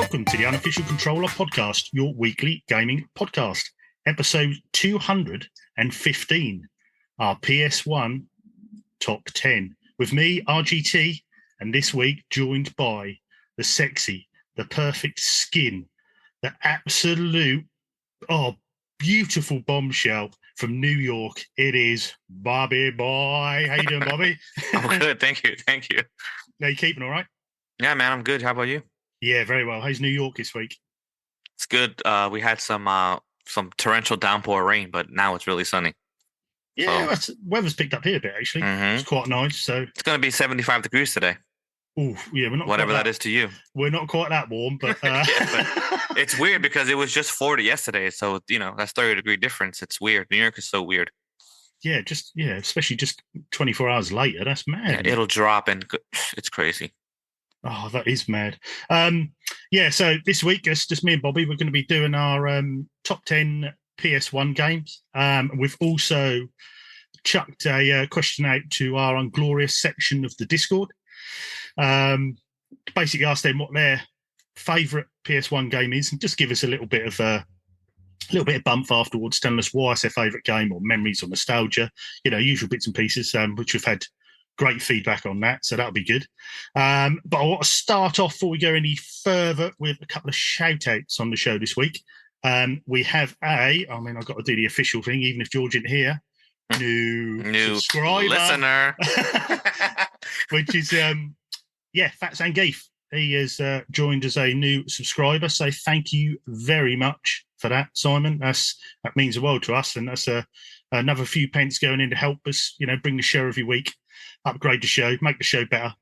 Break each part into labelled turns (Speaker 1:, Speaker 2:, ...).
Speaker 1: Welcome to the Unofficial Controller Podcast, your weekly gaming podcast, episode 215, our PS1 Top 10. With me, RGT, and this week joined by the sexy, the perfect skin, the absolute, beautiful bombshell from New York. It is Bobby Boy. How you doing, Bobby?
Speaker 2: I'm good, thank you.
Speaker 1: Are you keeping all right?
Speaker 2: Yeah, man, I'm good. How about you?
Speaker 1: Yeah, very well. How's New York this week?
Speaker 2: It's good. We had some torrential downpour rain, but now it's really sunny.
Speaker 1: Yeah, weather's picked up here a bit, actually. It's quite nice. So
Speaker 2: it's going to be 75 degrees today.
Speaker 1: Oh, yeah, we're not
Speaker 2: whatever that is to you.
Speaker 1: We're not quite that warm, but,
Speaker 2: yeah, but it's weird because it was just 40 yesterday. So, that's 30-degree difference. It's weird. New York is so weird.
Speaker 1: Yeah, especially just 24 hours later. That's mad.
Speaker 2: Yeah, it'll drop and it's crazy.
Speaker 1: Oh, that is mad. So this week, just me and Bobby, we're going to be doing our top 10 PS1 games. We've also chucked a question out to our Unglorious section of the Discord. Basically asked them what their favourite PS1 game is and just give us a little bit of bump afterwards, telling us why it's their favourite game or memories or nostalgia, usual bits and pieces, which we've had great feedback on that, so that'll be good. But I want to start off before we go any further with a couple of shout outs on the show this week. We have I've got to do the official thing, even if George isn't here. New subscriber,
Speaker 2: listener,
Speaker 1: which is Fat Zangief. He has joined as a new subscriber, so thank you very much for that, Simon. That means the world to us, and that's another few pence going in to help us, bring the show every week, upgrade the show, make the show better,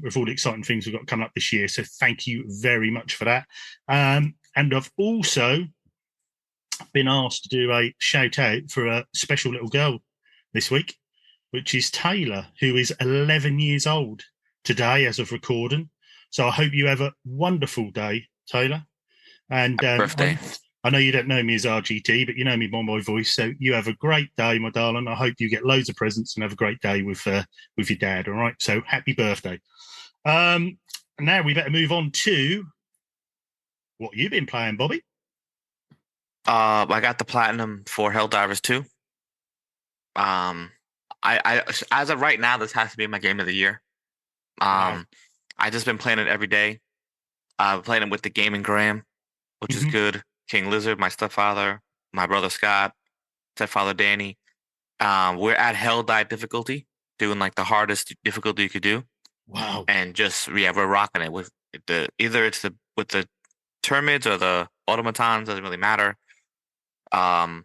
Speaker 1: with all the exciting things we've got coming up this year. So thank you very much for that. And I've also been asked to do a shout out for a special little girl this week, which is Taylor, who is 11 years old today as of recording. So I hope you have a wonderful day, Taylor. And
Speaker 2: birthday.
Speaker 1: I know you don't know me as RGT, but you know me by my voice. So you have a great day, my darling. I hope you get loads of presents and have a great day with your dad. All right. So happy birthday. Now we better move on to what you've been playing, Bobby.
Speaker 2: I got the platinum for Helldivers 2. I as of right now, this has to be my game of the year.
Speaker 1: Wow.
Speaker 2: I just been playing it every day. Playing it with the Gaming Graham, which is good. King Lizard, my stepfather, my brother Scott, stepfather Danny. We're at Helldive difficulty, doing like the hardest difficulty you could do.
Speaker 1: Wow.
Speaker 2: And we're rocking it with with the Termids or the automatons, doesn't really matter. I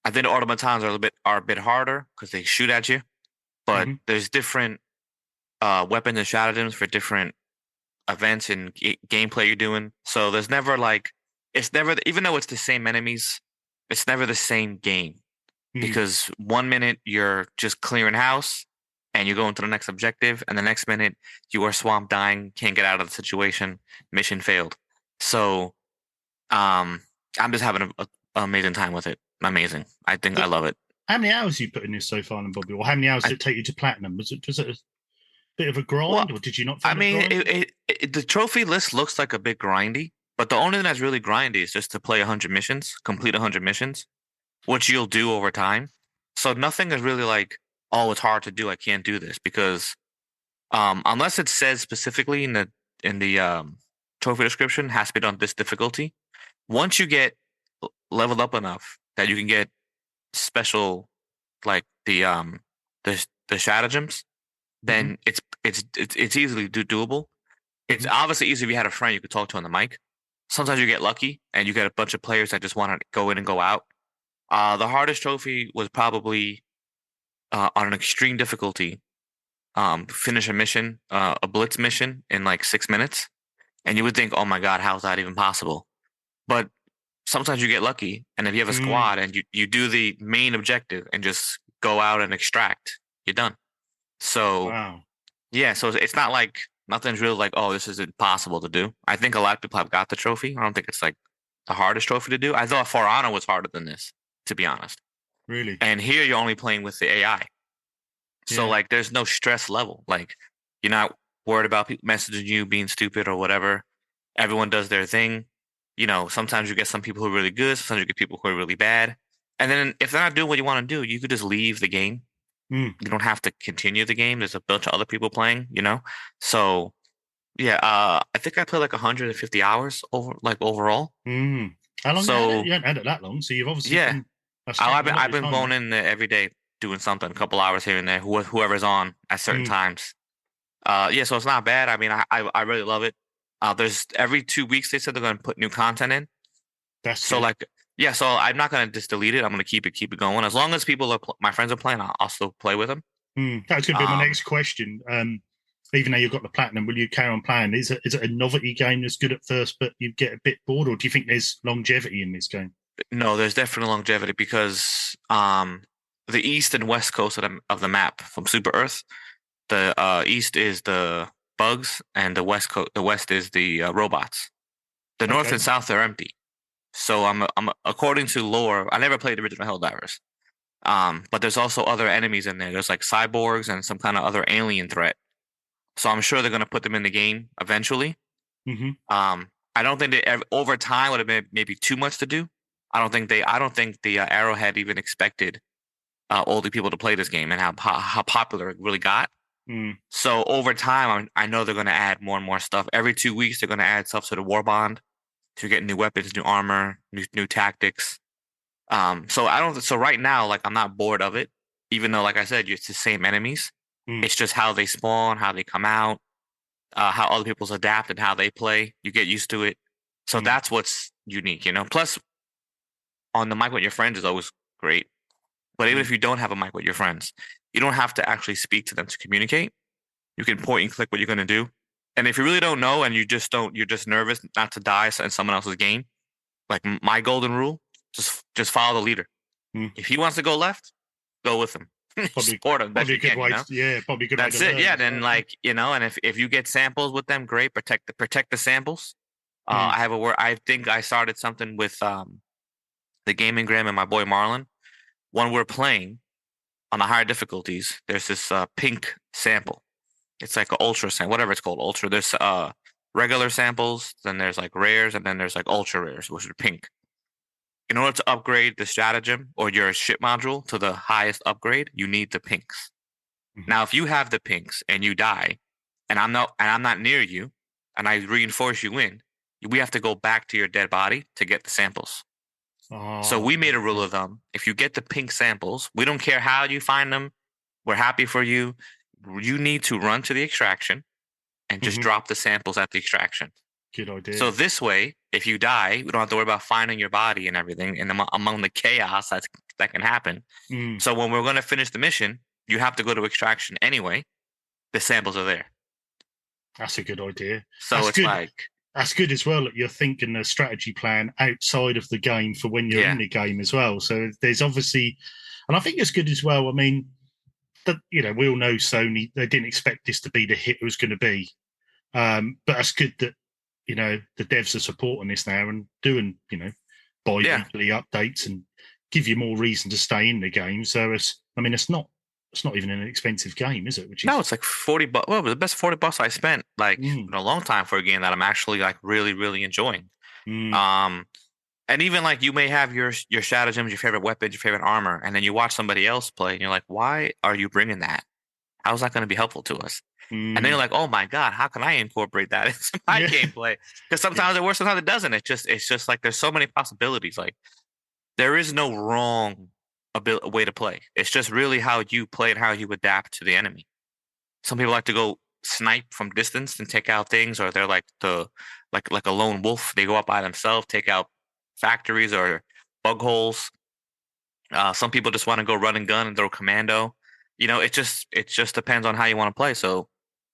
Speaker 2: think the automatons are a bit harder because they shoot at you, but there's different weapons and stratagems for different events and gameplay you're doing. So there's never even though it's the same enemies, it's never the same game because 1 minute you're just clearing house and you're going to the next objective, and the next minute you are swamp dying, can't get out of the situation, mission failed. So I'm just having an amazing time with it. Amazing. I think I love it.
Speaker 1: How many hours have you put in this so far, Bobby? Or how many hours did it take you to platinum? Was it a bit of a grind, or did you not find
Speaker 2: the trophy list looks like a bit grindy, but the only thing that's really grindy is just to play 100 missions, complete 100 missions, which you'll do over time. So nothing is really like, oh, it's hard to do, I can't do this, because unless it says specifically in the trophy description, has to be done this difficulty. Once you get leveled up enough that you can get special, like the stratagems, then it's easily doable. It's obviously easy if you had a friend you could talk to on the mic. Sometimes you get lucky and you get a bunch of players that just want to go in and go out. The hardest trophy was probably on an extreme difficulty. Finish a mission, a blitz mission in like 6 minutes, and you would think, "Oh my God, how is that even possible?" But sometimes you get lucky, and if you have a squad and you do the main objective and just go out and extract, you're done. So,
Speaker 1: wow.
Speaker 2: Yeah, so it's not like nothing's really like, oh, this is impossible to do. I think a lot of people have got the trophy. I don't think it's like the hardest trophy to do. I thought For Honor was harder than this, to be honest.
Speaker 1: Really?
Speaker 2: And here you're only playing with the AI. So, like, there's no stress level. Like, you're not worried about people messaging you being stupid or whatever. Everyone does their thing. Sometimes you get some people who are really good, sometimes you get people who are really bad. And then if they're not doing what you want to do, you could just leave the game.
Speaker 1: Mm.
Speaker 2: You don't have to continue the game. There's a bunch of other people playing. So yeah, I think I played like 150 hours overall.
Speaker 1: Mm. How long you had it?
Speaker 2: So
Speaker 1: You haven't had it that long, so you've obviously
Speaker 2: yeah,
Speaker 1: been
Speaker 2: I've
Speaker 1: stacking a
Speaker 2: been
Speaker 1: lot
Speaker 2: I've
Speaker 1: of
Speaker 2: been
Speaker 1: time
Speaker 2: going
Speaker 1: in.
Speaker 2: in there every day doing something, a couple hours here and there, whoever's on at certain
Speaker 1: Mm.
Speaker 2: times. Yeah, so it's not bad. I mean, I really love it. There's every 2 weeks they said they're going to put new content in.
Speaker 1: That's
Speaker 2: So
Speaker 1: good.
Speaker 2: like, yeah, so I'm not going to just delete it. I'm going to keep it going as long as my friends are playing. I'll still play with them.
Speaker 1: Mm. That was going to be my
Speaker 2: Um,
Speaker 1: next question. Even though you've got the platinum, will you carry on playing? Is it a novelty game that's good at first, but you get a bit bored, or do you think there's longevity in this game?
Speaker 2: no, there's definitely longevity because the east and west coast of the map from Super Earth, the east is the bugs and the west is the robots. The north
Speaker 1: Okay.
Speaker 2: and south are empty. So I'm according to lore, I never played the original Helldivers. But there's also other enemies in there. There's like cyborgs and some kind of other alien threat. So I'm sure they're gonna put them in the game eventually.
Speaker 1: Hmm.
Speaker 2: I don't think over time would have been maybe too much to do. I don't think the Arrowhead even expected older people to play this game and how popular it really got.
Speaker 1: Mm.
Speaker 2: So over time, I know they're gonna add more and more stuff. Every 2 weeks, they're gonna add stuff to the War Bond to get new weapons, new armor, new tactics. So I don't. So right now, like I'm not bored of it, even though, like I said, it's the same enemies.
Speaker 1: Mm.
Speaker 2: It's just how they spawn, how they come out, how other people's adapt, and how they play. You get used to it. So
Speaker 1: Mm.
Speaker 2: that's what's unique. Plus, on the mic with your friends is always great. But even
Speaker 1: Mm.
Speaker 2: if you don't have a mic with your friends, you don't have to actually speak to them to communicate. You can point and click what you're going to do. And if you really don't know and you're just nervous not to die in someone else's game, like my golden rule, just follow the leader.
Speaker 1: Mm.
Speaker 2: If he wants to go left, go with him.
Speaker 1: Probably,
Speaker 2: Support him best
Speaker 1: probably a
Speaker 2: you
Speaker 1: good
Speaker 2: can,
Speaker 1: way. Yeah, probably a good way to
Speaker 2: That's it.
Speaker 1: learn
Speaker 2: Yeah.
Speaker 1: as
Speaker 2: Then
Speaker 1: well.
Speaker 2: and if you get samples with them, great. Protect the samples.
Speaker 1: Mm.
Speaker 2: I have a word. I think I started something with the gaming gram and my boy Marlon. When we're playing on the higher difficulties, there's this pink sample. It's like an ultra sample, whatever it's called, ultra. There's regular samples, then there's like rares, and then there's like ultra rares, which are pink. In order to upgrade the stratagem or your ship module to the highest upgrade, you need the pinks.
Speaker 1: Mhm.
Speaker 2: Now, if you have the pinks and you die, and I'm not near you, and I reinforce you in, we have to go back to your dead body to get the samples. So
Speaker 1: Oh,
Speaker 2: we made a rule
Speaker 1: okay.
Speaker 2: of thumb: if you get the pink samples, we don't care how you find them. We're happy for you. You need to run to the extraction and just
Speaker 1: Mhm.
Speaker 2: drop the samples at the extraction.
Speaker 1: Good
Speaker 2: So
Speaker 1: idea.
Speaker 2: this way, if you die, we don't have to worry about finding your body and everything, and among the chaos that can happen.
Speaker 1: Mm.
Speaker 2: So when we're going to finish the mission, you have to go to extraction anyway. The samples are there,
Speaker 1: That's a good idea.
Speaker 2: so
Speaker 1: That's
Speaker 2: it's
Speaker 1: good.
Speaker 2: like,
Speaker 1: That's good as well that you're thinking a strategy plan outside of the game for when you're in
Speaker 2: yeah,
Speaker 1: the game as well. So there's obviously, and I think it's good as well. I mean, that we all know Sony, they didn't expect this to be the hit it was going to be. But that's good that the devs are supporting this now and doing
Speaker 2: yeah.
Speaker 1: bi-weekly updates and give you more reason to stay in the game. So it's not even an expensive game, is it? Which
Speaker 2: No,
Speaker 1: is
Speaker 2: it's like 40 bucks. Well, the best 40 bucks I spent like
Speaker 1: mm,
Speaker 2: in a long time for a game that I'm actually like really, really enjoying.
Speaker 1: mm,
Speaker 2: Um, and even like you may have your stratagems, your favorite weapons, your favorite armor, and then you watch somebody else play, and you're like, why are you bringing that? How's that going to be helpful to us? And then
Speaker 1: mm,
Speaker 2: you're like, oh my God, how can I incorporate that into my
Speaker 1: yeah,
Speaker 2: gameplay? Because
Speaker 1: yeah,
Speaker 2: sometimes it works, sometimes it doesn't. It's just like there's so many possibilities. Like there is no wrong way to play. It's just really how you play and how you adapt to the enemy. Some people like to go snipe from distance and take out things, or they're like like a lone wolf. They go up by themselves, take out factories or bug holes. Some people just want to go run and gun and throw commando. It just depends on how you want to play. So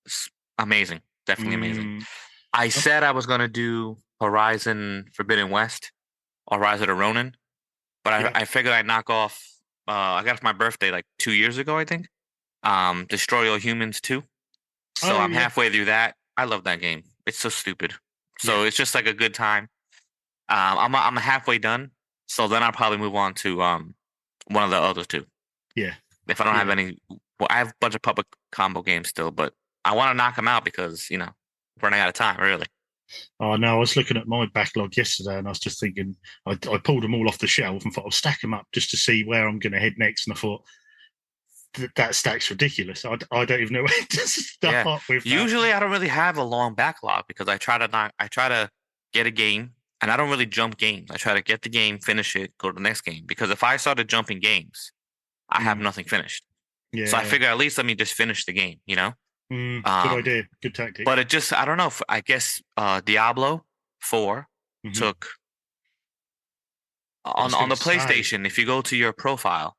Speaker 2: it's amazing, definitely amazing.
Speaker 1: mm,
Speaker 2: I said I was gonna do Horizon Forbidden West or Rise of the Ronin, but I,
Speaker 1: yeah.
Speaker 2: I figured I'd knock off. I got it for my birthday like 2 years ago, I think. Destroy All Humans 2. So
Speaker 1: Oh
Speaker 2: I'm
Speaker 1: yeah,
Speaker 2: halfway through that. I love that game. It's so stupid.
Speaker 1: yeah,
Speaker 2: So it's just like a good time. I'm halfway done. So then I'll probably move on to one of the other two.
Speaker 1: yeah,
Speaker 2: If I don't have
Speaker 1: yeah.
Speaker 2: any, well, I have a bunch of public combo games still, but I want to knock them out because running out of time, really.
Speaker 1: Oh no, I was looking at my backlog yesterday, and I was just thinking, I pulled them all off the shelf and thought I'll stack them up just to see where I'm going to head next. And I thought that stack's ridiculous. I don't even know where to start
Speaker 2: Yeah.
Speaker 1: with.
Speaker 2: Usually, I don't really have a long backlog because I try to get a game, and I don't really jump games. I try to get the game, finish it, go to the next game. Because if I started jumping games, I have nothing finished. So I
Speaker 1: Yeah,
Speaker 2: figure at least let me just finish the game, you know?
Speaker 1: good idea, good tactic.
Speaker 2: But it just, I don't know. I guess Diablo 4 took on the PlayStation. If you go to your profile,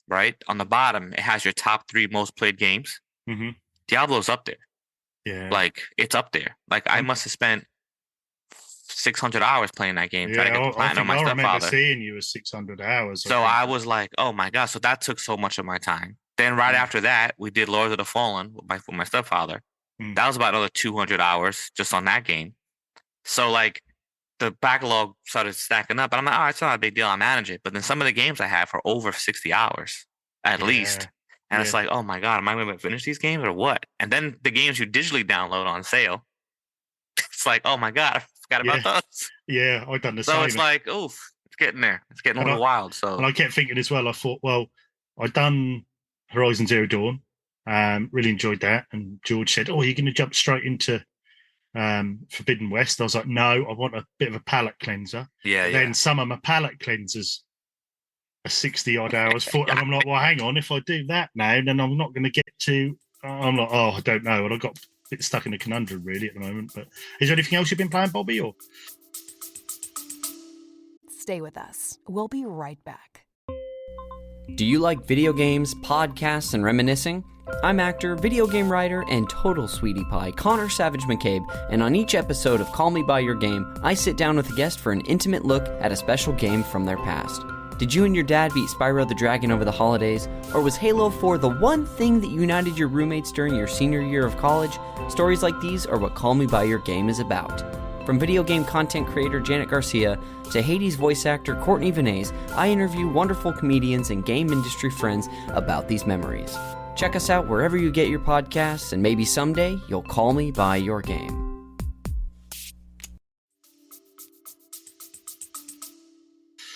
Speaker 2: right on the bottom, it has your top 3 most played games. Diablo's up there.
Speaker 1: Yeah,
Speaker 2: Like it's up there. Like I must have spent 600 hours playing that game trying to get the platinum.
Speaker 1: I remember seeing you as 600 hours.
Speaker 2: So I was like, oh my god! So that took so much of my time. Then right after that, we did Lords of the Fallen with my stepfather. That was about another 200 hours just on that game. So like the backlog started stacking up, and I'm like, oh, it's not a big deal. I manage it. But then some of the games I have are over 60 hours at least. And it's like, oh my god, am I going to finish these games or what? And then the games you digitally download on sale, it's like, oh my god, I forgot about those.
Speaker 1: Yeah, I've done the same.
Speaker 2: So it's like, oof, it's getting there. It's getting a little wild. So
Speaker 1: and I kept thinking as well. I thought, well, I'd done Horizon Zero Dawn, really enjoyed that. And George said, "Oh, you're going to jump straight into Forbidden West." I was like, "No, I want a bit of a palate cleanser."
Speaker 2: Yeah.
Speaker 1: Then some of my palate cleansers are 60 odd hours. And I'm like, well, hang on. If I do that now, then I'm not going to get to. I'm like, oh, I don't know. And I got a bit stuck in a conundrum really at the moment. But is there anything else you've been playing, Bobby? Or
Speaker 3: stay with us. We'll be right back.
Speaker 4: Do you like video games, podcasts, and reminiscing? I'm actor, video game writer, and total sweetie pie, Connor Savage McCabe, and on each episode of Call Me By Your Game, I sit down with a guest for an intimate look at a special game from their past. Did you and your dad beat Spyro the Dragon over the holidays? Or was Halo 4 the one thing that united your roommates during your senior year of college? Stories like these are what Call Me By Your Game is about. From video game content creator Janet Garcia to Hades voice actor Courtney Vinay's, I interview wonderful comedians and game industry friends about these memories. Check us out wherever you get your podcasts, and maybe someday you'll call me by your game.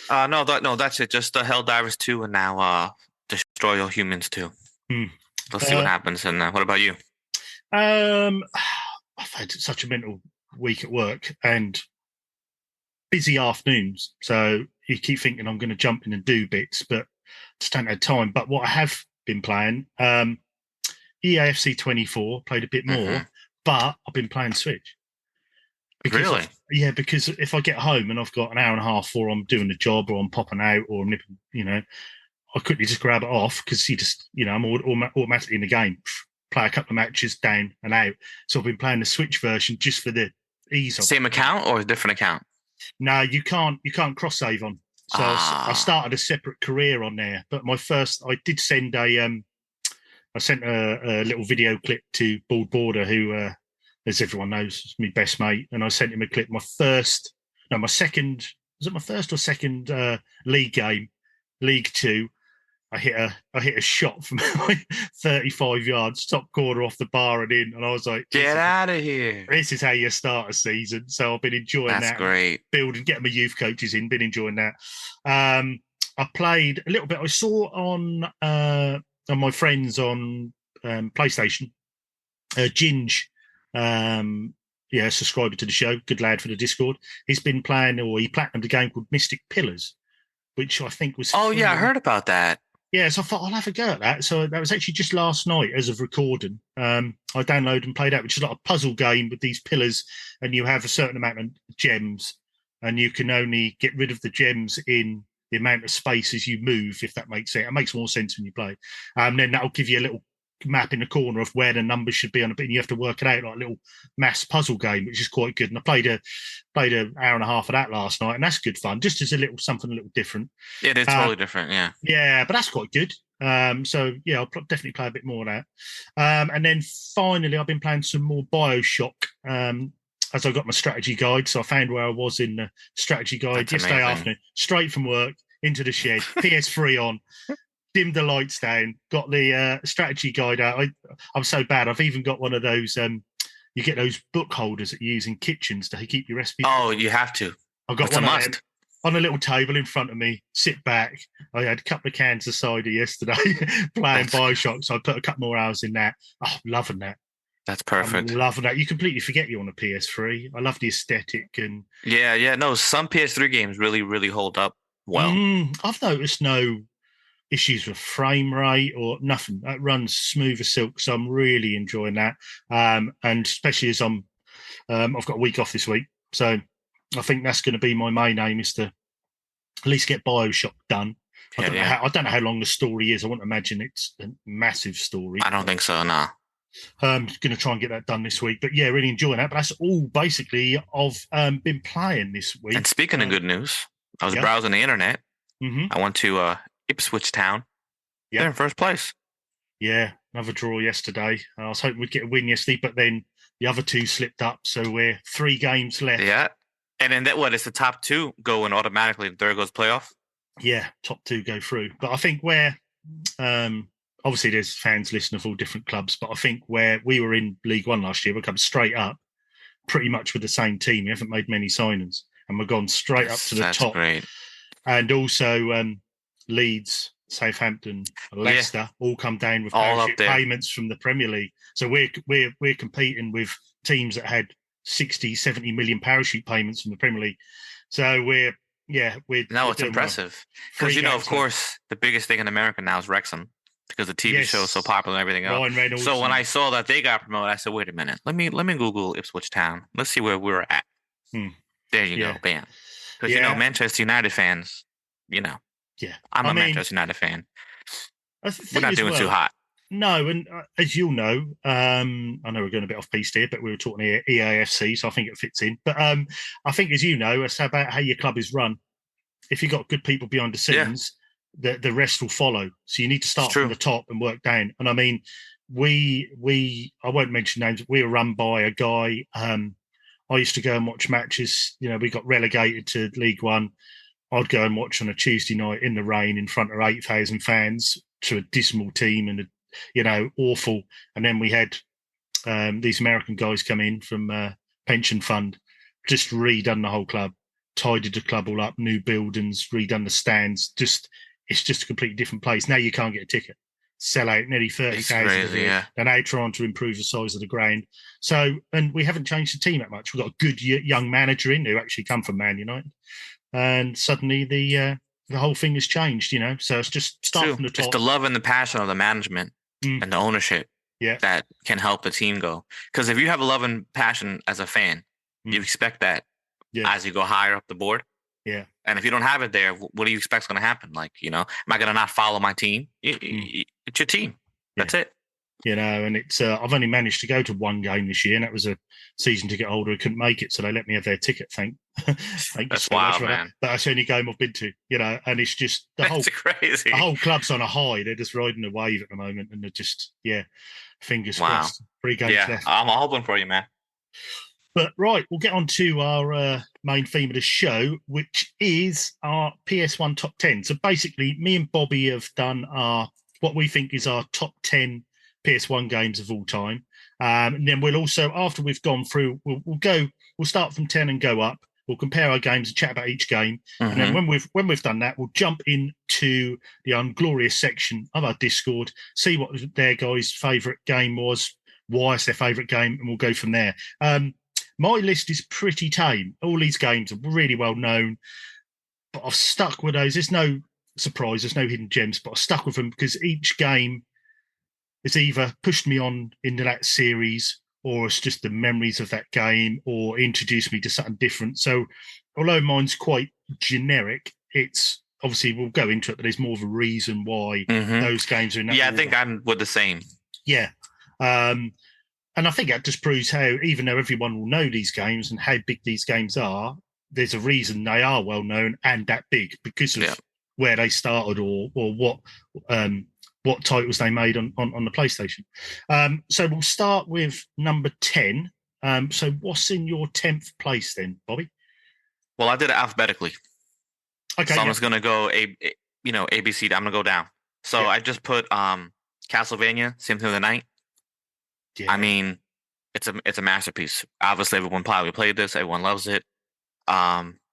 Speaker 2: No, that's it. Just Helldivers 2 and now Destroy All Humans 2. Let's see what happens. And what about you?
Speaker 1: I've had such a mental week at work and busy afternoons. So you keep thinking I'm going to jump in and do bits, but just don't have time. But what I have been playing, EAFC 24, played a bit more, but I've been playing Switch.
Speaker 2: Really?
Speaker 1: Because if I get home and I've got an hour and a half, or I'm doing a job, or I'm popping out, or I'm nipping, I quickly just grab it off because I'm automatically in the game. Play a couple of matches, down and out. So I've been playing the Switch version just for the ease of it.
Speaker 2: Same account or a different account?
Speaker 1: No, you can't cross save on. So I started a separate career on there. But I did send a little video clip to Bald Border, who, as everyone knows, is my best mate, and I sent him a clip. My first or second league game, League 2. I hit a shot from 35 yards, top corner off the bar and in, and I was like,
Speaker 2: "Get out of here!
Speaker 1: This is how you start a season." So I've been enjoying that.
Speaker 2: That's great.
Speaker 1: Getting my youth coaches in, been enjoying that. I played a little bit. I saw on my friends on PlayStation, Ginge, subscriber to the show, good lad for the Discord. He's been playing, or he platinumed a game called Mystic Pillars, which I think was.
Speaker 2: Oh yeah, I heard about that.
Speaker 1: Yeah, so I thought I'll have a go at that. So that was actually just last night, as of recording. I downloaded and played that, which is like a puzzle game with these pillars, and you have a certain amount of gems, and you can only get rid of the gems in the amount of spaces you move, if that makes sense. It makes more sense when you play. Then that'll give you a little map in the corner of where the numbers should be on a bit, and you have to work it out like a little mass puzzle game, which is quite good. And I played an hour and a half of that last night, and that's good fun, just as something a little different.
Speaker 2: It is totally different,
Speaker 1: yeah, but that's quite good. So yeah, I'll definitely play a bit more of that. And then finally I've been playing some more BioShock, as I got my strategy guide. So I found where I was in the strategy guide yesterday afternoon, straight from work into the shed, PS3 on, dimmed the lights down, got the strategy guide out. I'm so bad. I've even got one of those, you get those book holders that you use in kitchens to keep your recipes.
Speaker 2: Oh, you have to.
Speaker 1: I've got
Speaker 2: It's a
Speaker 1: one of
Speaker 2: must.
Speaker 1: them on a little table in front of me. Sit back. I had a couple of cans of cider yesterday playing Bioshock, so I put a couple more hours in that. Oh, loving that.
Speaker 2: That's perfect.
Speaker 1: I'm loving that. You completely forget you're on a PS3. I love the aesthetic and
Speaker 2: Yeah. No, some PS3 games really, really hold up well.
Speaker 1: I've noticed no issues with frame rate or nothing. It runs smooth as silk, so I'm really enjoying that. And especially as I've got a week off this week, so I think that's going to be my main aim is to at least get Bioshock done. I don't know how long the story is. I wouldn't imagine it's a massive story.
Speaker 2: I don't think so. Nah.
Speaker 1: I'm going to try and get that done this week. But yeah, really enjoying that. But that's all basically I've been playing this week.
Speaker 2: And speaking of good news, I was browsing the internet. I went to Ipswich Town.
Speaker 1: Yeah.
Speaker 2: They're in first place.
Speaker 1: Yeah, another draw yesterday. I was hoping we'd get a win yesterday, but then the other two slipped up. So we're 3 games left.
Speaker 2: Yeah. And then it's the top 2 going automatically. There goes playoff.
Speaker 1: Yeah, top 2 go through. But I think where obviously there's fans listening of all different clubs, but I think where we were in League One last year, we come straight up pretty much with the same team. We haven't made many signings. And we've gone straight up to the top.
Speaker 2: Great.
Speaker 1: And also Leeds, Southampton, Leicester all come down with parachute payments from the Premier League. So we're competing with teams that had 60, 70 million parachute payments from the Premier League. So we're
Speaker 2: it's impressive. Because of course, the biggest thing in America now is Wrexham because the TV show is so popular and everything else. So when I saw that they got promoted, I said, wait a minute, let me Google Ipswich Town. Let's see where we're at. There you go, bam. Because Manchester United fans, I'm a Manchester United fan. We're not doing too hot.
Speaker 1: No, and as you'll know, I know we're going a bit off piste here, but we were talking EAFC, so I think it fits in. But I think, as you know, it's about how your club is run. If you've got good people behind the scenes, the rest will follow. So you need to start from the top and work down. And I mean, I won't mention names. We were run by a guy. I used to go and watch matches. We got relegated to League One. I'd go and watch on a Tuesday night in the rain in front of 8,000 fans to a dismal team and awful. And then we had these American guys come in from pension fund, just redone the whole club, tidied the club all up, new buildings, redone the stands. It's just a completely different place. Now you can't get a ticket. Sell out nearly 30,000. And now trying to improve the size of the ground. So, and we haven't changed the team that much. We've got a good young manager in who actually come from Man United. And suddenly the whole thing has changed, So it's just start from the top.
Speaker 2: It's the love and the passion of the management and the ownership that can help the team go. Because if you have a love and passion as a fan, you expect that as you go higher up the board.
Speaker 1: Yeah.
Speaker 2: And if you don't have it there, what do you expect is going to happen? Like, am I going to not follow my team? It's your team. That's it.
Speaker 1: And it's I've only managed to go to one game this year, and that was a season ticket holder who couldn't make it, so they let me have their ticket. Thank
Speaker 2: That's wild, man.
Speaker 1: But that's the only game I've been to, and it's just
Speaker 2: crazy.
Speaker 1: The whole club's on a high. They're just riding a wave at the moment, and they're just fingers crossed. 3 games left.
Speaker 2: I'm hoping for you, man.
Speaker 1: But right, we'll get on to our main theme of the show, which is our PS1 top 10. So basically, me and Bobby have done what we think is our top 10 PS1 games of all time. And then we'll also, after we've gone through, we'll start from 10 and go up. We'll compare our games and chat about each game. And then when we've done that, we'll jump into the unglorious section of our Discord, see what their guys' favourite game was, why it's their favourite game, and we'll go from there. My list is pretty tame. All these games are really well known, but I've stuck with those. There's no surprise, there's no hidden gems, but I've stuck with them because each game has either pushed me on into that series, or it's just the memories of that game, or introduced me to something different. So although mine's quite generic, it's obviously, we'll go into it, but there's more of a reason why those games are in that order.
Speaker 2: I think I'm with the same.
Speaker 1: Yeah. And I think that just proves how, even though everyone will know these games and how big these games are, there's a reason they are well known and that big because of where they started or what titles they made on the PlayStation. So we'll start with number 10. So what's in your 10th place then, Bobby?
Speaker 2: Well, I did it alphabetically.
Speaker 1: Okay.
Speaker 2: So I'm just going to go ABC. I'm going to go down. So I just put Castlevania, Symphony of the Night.
Speaker 1: Yeah.
Speaker 2: I mean, it's a masterpiece. Obviously, everyone probably played this. Everyone loves it.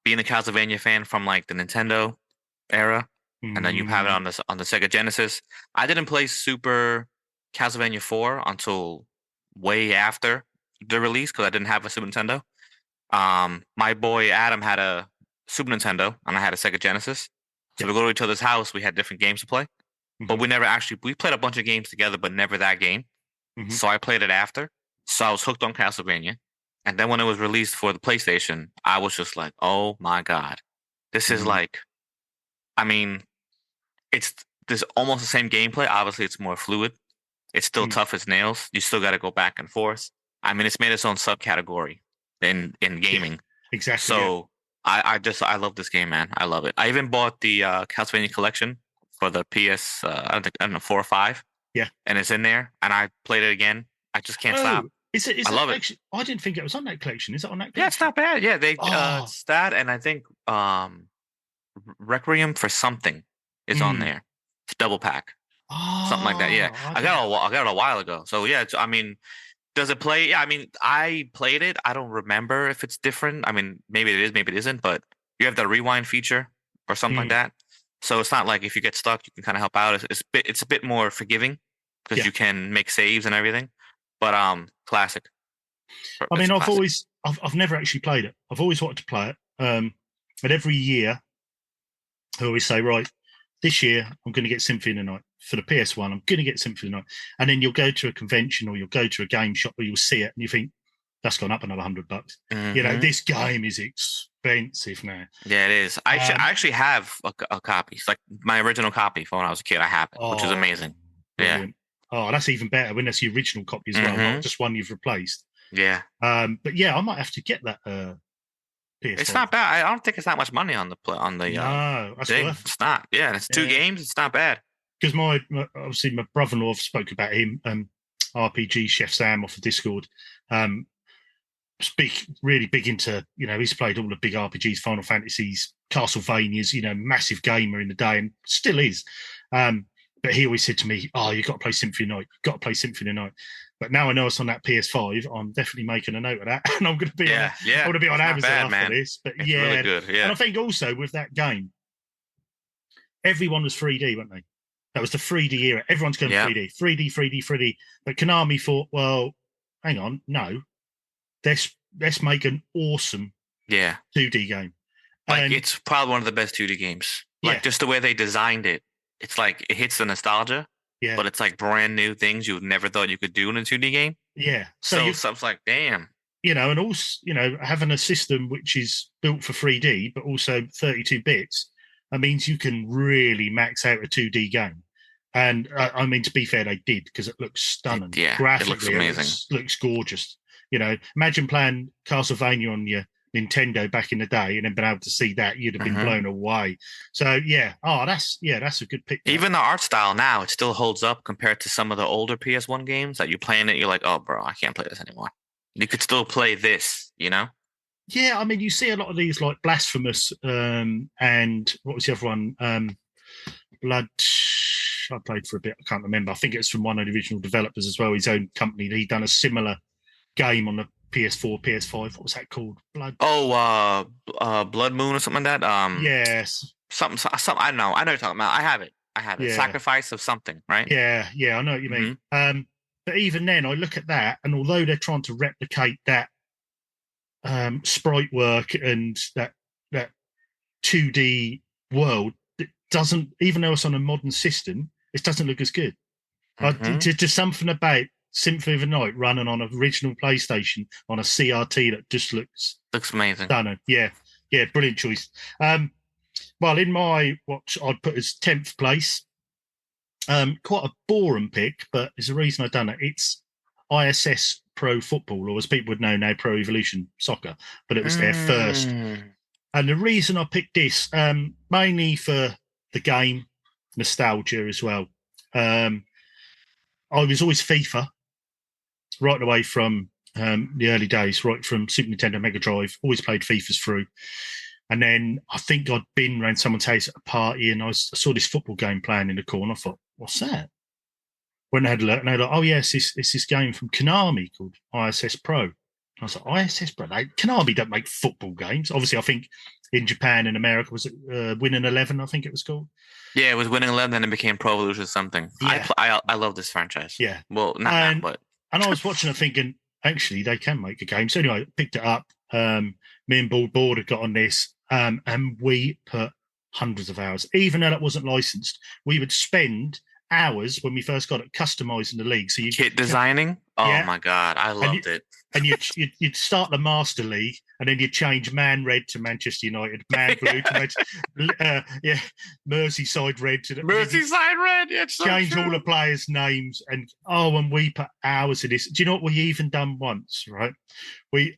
Speaker 2: Being a Castlevania fan from like the Nintendo era, and then you have it on the Sega Genesis. I didn't play Super Castlevania 4 until way after the release because I didn't have a Super Nintendo. My boy Adam had a Super Nintendo and I had a Sega Genesis. So we go to each other's house. We had different games to play, but we played a bunch of games together, but never that game. So I played it after. So I was hooked on Castlevania. And then when it was released for the PlayStation, I was just like, oh my God, this is like, I mean, it's this almost the same gameplay. Obviously, it's more fluid. It's still tough as nails. You still got to go back and forth. I mean, it's made its own subcategory in gaming.
Speaker 1: Exactly.
Speaker 2: So I love this game, man. I love it. I even bought the Castlevania collection for the PS, I don't know, 4 or 5.
Speaker 1: Yeah.
Speaker 2: And it's in there. And I played it again. I just can't stop.
Speaker 1: I
Speaker 2: love it.
Speaker 1: actually, I didn't think it was on that collection. Is it on that collection?
Speaker 2: Yeah, it's not bad. Yeah, it's that, and I think Requiem for Something is on there. It's double pack, something like that. Yeah,
Speaker 1: Okay.
Speaker 2: I got it a while ago. So yeah, I mean, does it play? Yeah, I mean, I played it. I don't remember if it's different. I mean, maybe it is, maybe it isn't. But you have the rewind feature or something like that. So it's not like if you get stuck, you can kind of help out. It's a bit more forgiving because you can make saves and everything. But classic.
Speaker 1: I mean,
Speaker 2: classic.
Speaker 1: I've never actually played it. I've always wanted to play it. But every year, I always say, right, this year I'm going to get Symphony of the Night for the PS1. I'm going to get Symphony of the Night, and then you'll go to a convention or you'll go to a game shop where you'll see it and you think that's gone up another $100. You know, this game is expensive now.
Speaker 2: Yeah, it is. I actually have a copy. It's like my original copy from when I was a kid. I have it, which is amazing.
Speaker 1: Brilliant.
Speaker 2: Yeah.
Speaker 1: Oh, that's even better when that's the original copy as well, not just one you've replaced.
Speaker 2: Yeah.
Speaker 1: But yeah, I might have to get that PS5.
Speaker 2: It's not bad. I don't think it's that much money on the
Speaker 1: no, that's
Speaker 2: thing.
Speaker 1: worth.
Speaker 2: It's not. Yeah, it's 2 games. It's not bad.
Speaker 1: Because obviously my brother-in-law spoke about him, RPG Chef Sam off of Discord. Really big into, you know, he's played all the big RPGs, Final Fantasies, Castlevanias, you know, massive gamer in the day and still is. But he always said to me, "Oh, you've got to play Symphony of the Night. You've got to play Symphony of the Night." But now I know it's on that PS5. I'm definitely making a note of that, and I'm going to be I'm going to be on Amazon after this. But
Speaker 2: it's really good. Yeah,
Speaker 1: and I think also with that game, everyone was 3D, weren't they? That was the 3D era. Everyone's going 3D. But Konami thought, well, hang on, no, let's make an awesome 2D game.
Speaker 2: Like it's probably one of the best 2D games. Like just the way they designed it. It's like it hits the nostalgia, but it's like brand new things you never thought you could do in a 2D game.
Speaker 1: Yeah.
Speaker 2: So stuff's like, damn.
Speaker 1: You know, and also, you know, having a system which is built for 3D, but also 32 bits, that means you can really max out a 2D game. And I mean, to be fair, they did because it looks stunning.
Speaker 2: Yeah,
Speaker 1: graphically,
Speaker 2: it looks amazing.
Speaker 1: Looks gorgeous. You know, imagine playing Castlevania on your Nintendo back in the day and then been able to see that, you'd have been blown away. So that's a good pick.
Speaker 2: Even the art style now, it still holds up compared to some of the older PS1 games that you're playing it, you're like, oh bro, I can't play this anymore. You could still play this, you know?
Speaker 1: Yeah, I mean, you see a lot of these like Blasphemous and what was the other one? Blood. I played for a bit. I can't remember. I think it's from one of the original developers as well. His own company. He'd done a similar game on the PS4, PS5. What was that called? Blood.
Speaker 2: Oh, Blood Moon or something like that.
Speaker 1: Yes.
Speaker 2: Something. I don't know. I know what you're talking about. I have it. Yeah. Sacrifice of something, right?
Speaker 1: Yeah. I know what you mean. But even then, I look at that, and although they're trying to replicate that sprite work and that 2D world, it doesn't. Even though it's on a modern system, it doesn't look as good. Just something about Symphony of the Night running on an original PlayStation on a CRT that just looks
Speaker 2: amazing.
Speaker 1: Stunning. Yeah, brilliant choice. Well, in my what I'd put as 10th place, quite a boring pick, but there's a reason I've done it. It's ISS Pro Football, or as people would know now, Pro Evolution Soccer, but it was there first. And the reason I picked this, mainly for the game, nostalgia as well. I was always FIFA, right away from the early days, right from Super Nintendo, Mega Drive, always played FIFAs through. And then I think I'd been around someone's house at a party and I saw this football game playing in the corner. I thought, what's that? went and had a look, and they're like, "Oh yes, it's this game from Konami called ISS Pro." I was like, ISS Pro? Konami don't make football games. Obviously, I think in Japan and America, was it Winning 11, I think it was called?
Speaker 2: Yeah, it was Winning 11, and it became Pro Evolution something.
Speaker 1: Yeah.
Speaker 2: I love this franchise.
Speaker 1: Yeah.
Speaker 2: Well, not now, but...
Speaker 1: And I was watching it thinking, actually, they can make a game. So anyway, I picked it up. Me and Board had got on this, and we put hundreds of hours. Even though it wasn't licensed, we would spend hours when we first got it customizing the league. So you
Speaker 2: kit designing? Oh my God, I loved it.
Speaker 1: And you'd start the Master League, and then you'd change Man Red to Manchester United, Man Blue to Manchester, Merseyside Red to
Speaker 2: Merseyside Red. Yeah,
Speaker 1: change all the players' names, and we put hours of this. Do you know what we even done once? Right, we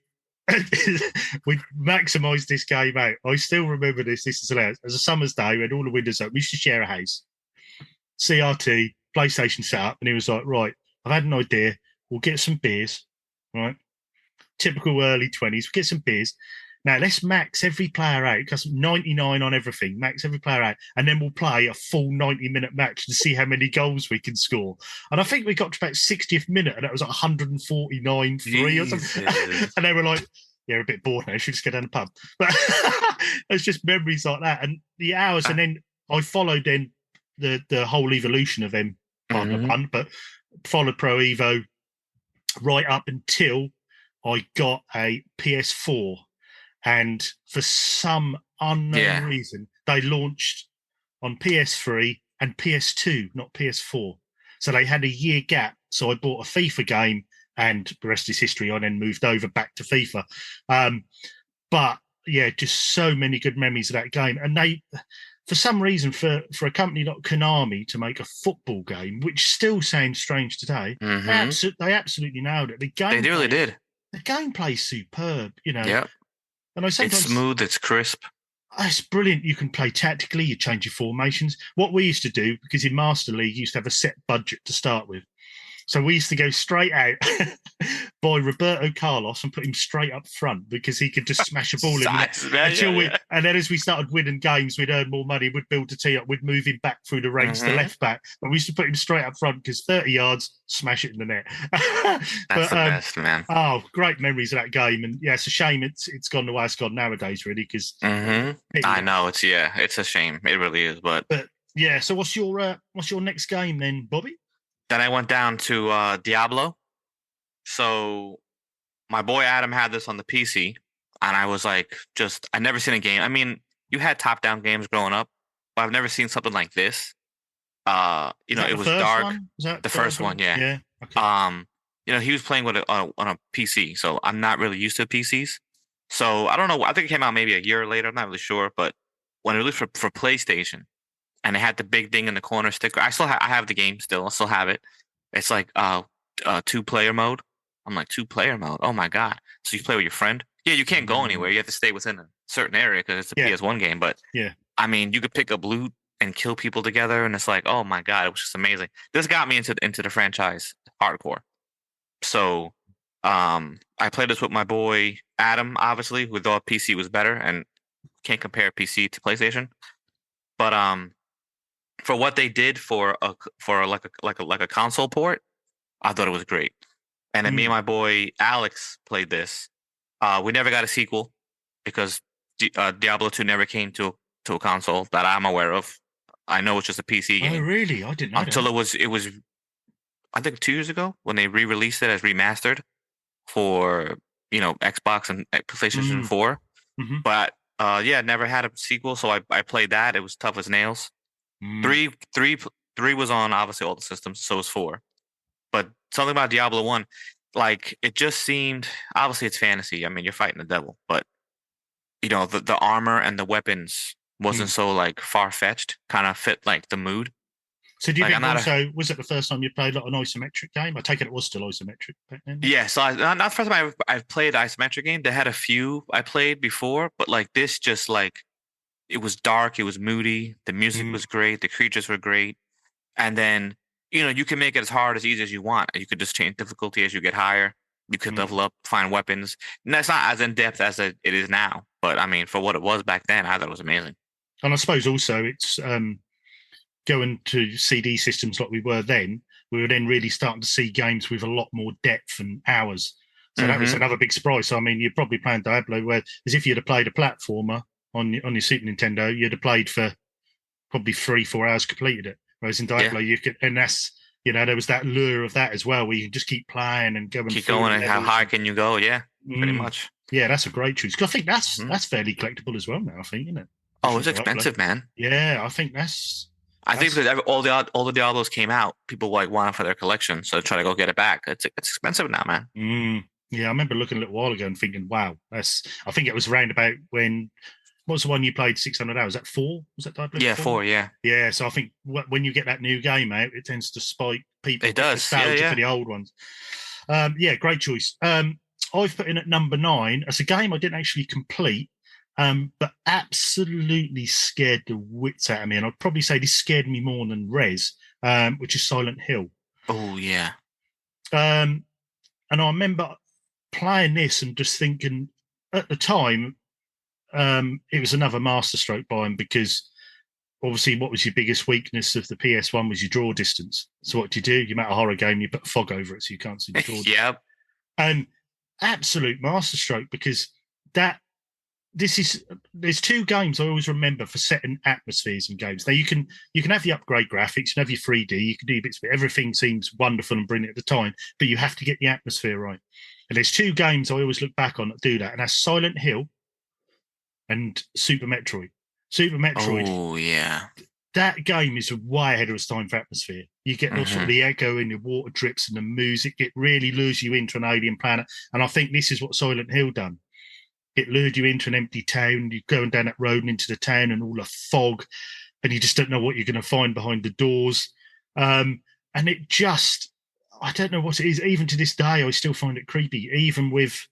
Speaker 1: maximised this game out. I still remember this. This is hilarious. It was a summer's day. We had all the windows up. We used to share a house. CRT, PlayStation set up, and he was like, "Right, I've had an idea. We'll get some beers, right? Typical early 20s. We'll get some beers. Now let's max every player out, because 99 on everything. Max every player out, and then we'll play a full 90-minute match to see how many goals we can score." And I think we got to about 60th minute, and it was like 149-3 or something. And they were like, "Yeah, we're a bit bored now. Should we just go down the pub?" But it's just memories like that, and the hours. And then I followed then the whole evolution of them, but followed Pro Evo right up until I got a PS4, and for some unknown reason, they launched on PS3 and PS2, not PS4. So they had a year gap. So I bought a FIFA game, and the rest is history. I then moved over back to FIFA. But yeah, just so many good memories of that game. And they, for some reason, for a company like Konami to make a football game, which still sounds strange today, they absolutely nailed it. They really did. The gameplay's superb, you know.
Speaker 2: Yeah.
Speaker 1: And
Speaker 2: it's smooth, it's crisp.
Speaker 1: It's brilliant. You can play tactically, you change your formations. What we used to do, because in Master League, you used to have a set budget to start with. So we used to go straight out, buy Roberto Carlos and put him straight up front, because he could just smash a ball in. And then as we started winning games, we'd earn more money. We'd build the tee up. We'd move him back through the ranks to left back. But we used to put him straight up front, because 30 yards, smash it in the net.
Speaker 2: That's the best, man.
Speaker 1: Oh, great memories of that game. And yeah, it's a shame it's gone the way it's gone nowadays, really, because
Speaker 2: I know it's a shame. It really is. But
Speaker 1: yeah. So what's your next game then, Bobby?
Speaker 2: Then I went down to Diablo. So my boy Adam had this on the PC, and I was like, I'd never seen a game. I mean, you had top-down games growing up, but I've never seen something like this. It was dark. The first one, yeah.
Speaker 1: Yeah. Okay.
Speaker 2: He was playing with on a PC, so I'm not really used to PCs. So I don't know. I think it came out maybe a year later. I'm not really sure, but when it released for PlayStation, and it had the big thing in the corner sticker. I have the game still. I still have it. It's like 2-player mode. I'm like, 2-player mode? Oh my God. So you play with your friend? Yeah, you can't go anywhere. You have to stay within a certain area because it's a PS1 game. But I mean, you could pick up loot and kill people together, and it's like, oh my God, it was just amazing. This got me into the franchise hardcore. So I played this with my boy Adam, obviously, who thought PC was better, and can't compare PC to PlayStation. But for what they did for a console port, I thought it was great. And then me and my boy Alex played this. We never got a sequel because Diablo 2 never came to a console that I'm aware of. I know it's just a PC game.
Speaker 1: Oh, really? I didn't know
Speaker 2: until that. it was I think 2 years ago when they re-released it as remastered for Xbox and PlayStation 4.
Speaker 1: Mm-hmm.
Speaker 2: But never had a sequel, so I played that. It was tough as nails. 3 was on obviously all the systems, so was 4. But something about Diablo 1, like, it just seemed, obviously it's fantasy. I mean, you're fighting the devil, but the armor and the weapons wasn't so like far-fetched, kind of fit like the mood.
Speaker 1: So do you think was it the first time you played like an isometric game? I take it was still isometric back then.
Speaker 2: Yeah, so not the first time I've played isometric game. They had a few I played before, but like this, just like, it was dark, it was moody, the music was great, the creatures were great, and then you can make it as hard as easy as you want. You could just change difficulty as you get higher. You could level up, find weapons. And that's not as in depth as it is now, but I mean, for what it was back then, I thought it was amazing.
Speaker 1: And I suppose also it's going to CD systems like we were then. we were then really starting to see games with a lot more depth and hours. So that was another big surprise. So, I mean, you're probably playing Diablo, where as if you'd have played a platformer on your Super Nintendo, you'd have played for probably 3-4 hours, completed it. Whereas in Diablo, you could, and that's, there was that lure of that as well, where you can just keep playing and going.
Speaker 2: Keep going, and how high can you go? Yeah, pretty much.
Speaker 1: Yeah, that's a great choice. 'Cause I think that's fairly collectible as well now. I think, isn't it?
Speaker 2: Oh, it's expensive, man.
Speaker 1: Yeah, I think that's.
Speaker 2: I think because all the Diablos came out, people like want it for their collection, so try to go get it back. It's expensive now, man.
Speaker 1: Yeah, I remember looking a little while ago and thinking, wow, I think it was around about when. What was the one you played 600 hours? Was that 4? Was that Diablo?
Speaker 2: Yeah, 4. Yeah.
Speaker 1: Yeah, so I think when you get that new game out, it tends to spike people.
Speaker 2: It does. Yeah.
Speaker 1: For the old ones. Yeah, great choice. I've put in at number 9. It's a game I didn't actually complete, but absolutely scared the wits out of me. And I'd probably say this scared me more than Rez, which is Silent Hill.
Speaker 2: Oh, yeah.
Speaker 1: And I remember playing this and just thinking at the time, it was another masterstroke by him, because obviously what was your biggest weakness of the PS1 was your draw distance. So what do? You make a horror game, you put fog over it so you can't see the draw.
Speaker 2: Yep.
Speaker 1: And absolute masterstroke, because there's 2 games I always remember for setting atmospheres in games. Now you can have the upgrade graphics, you can have your 3D, you can do bits of it. Everything seems wonderful and brilliant at the time, but you have to get the atmosphere right. And there's 2 games I always look back on that do that, and that's Silent Hill and Super Metroid. Super Metroid.
Speaker 2: Oh, yeah.
Speaker 1: That game is way ahead of its time for atmosphere. You get sort of the echo and the water drips and the music. It really lures you into an alien planet. And I think this is what Silent Hill done. It lured you into an empty town. You're going down that road and into the town and all the fog, and you just don't know what you're going to find behind the doors. And it just, I don't know what it is. Even to this day, I still find it creepy. Even with,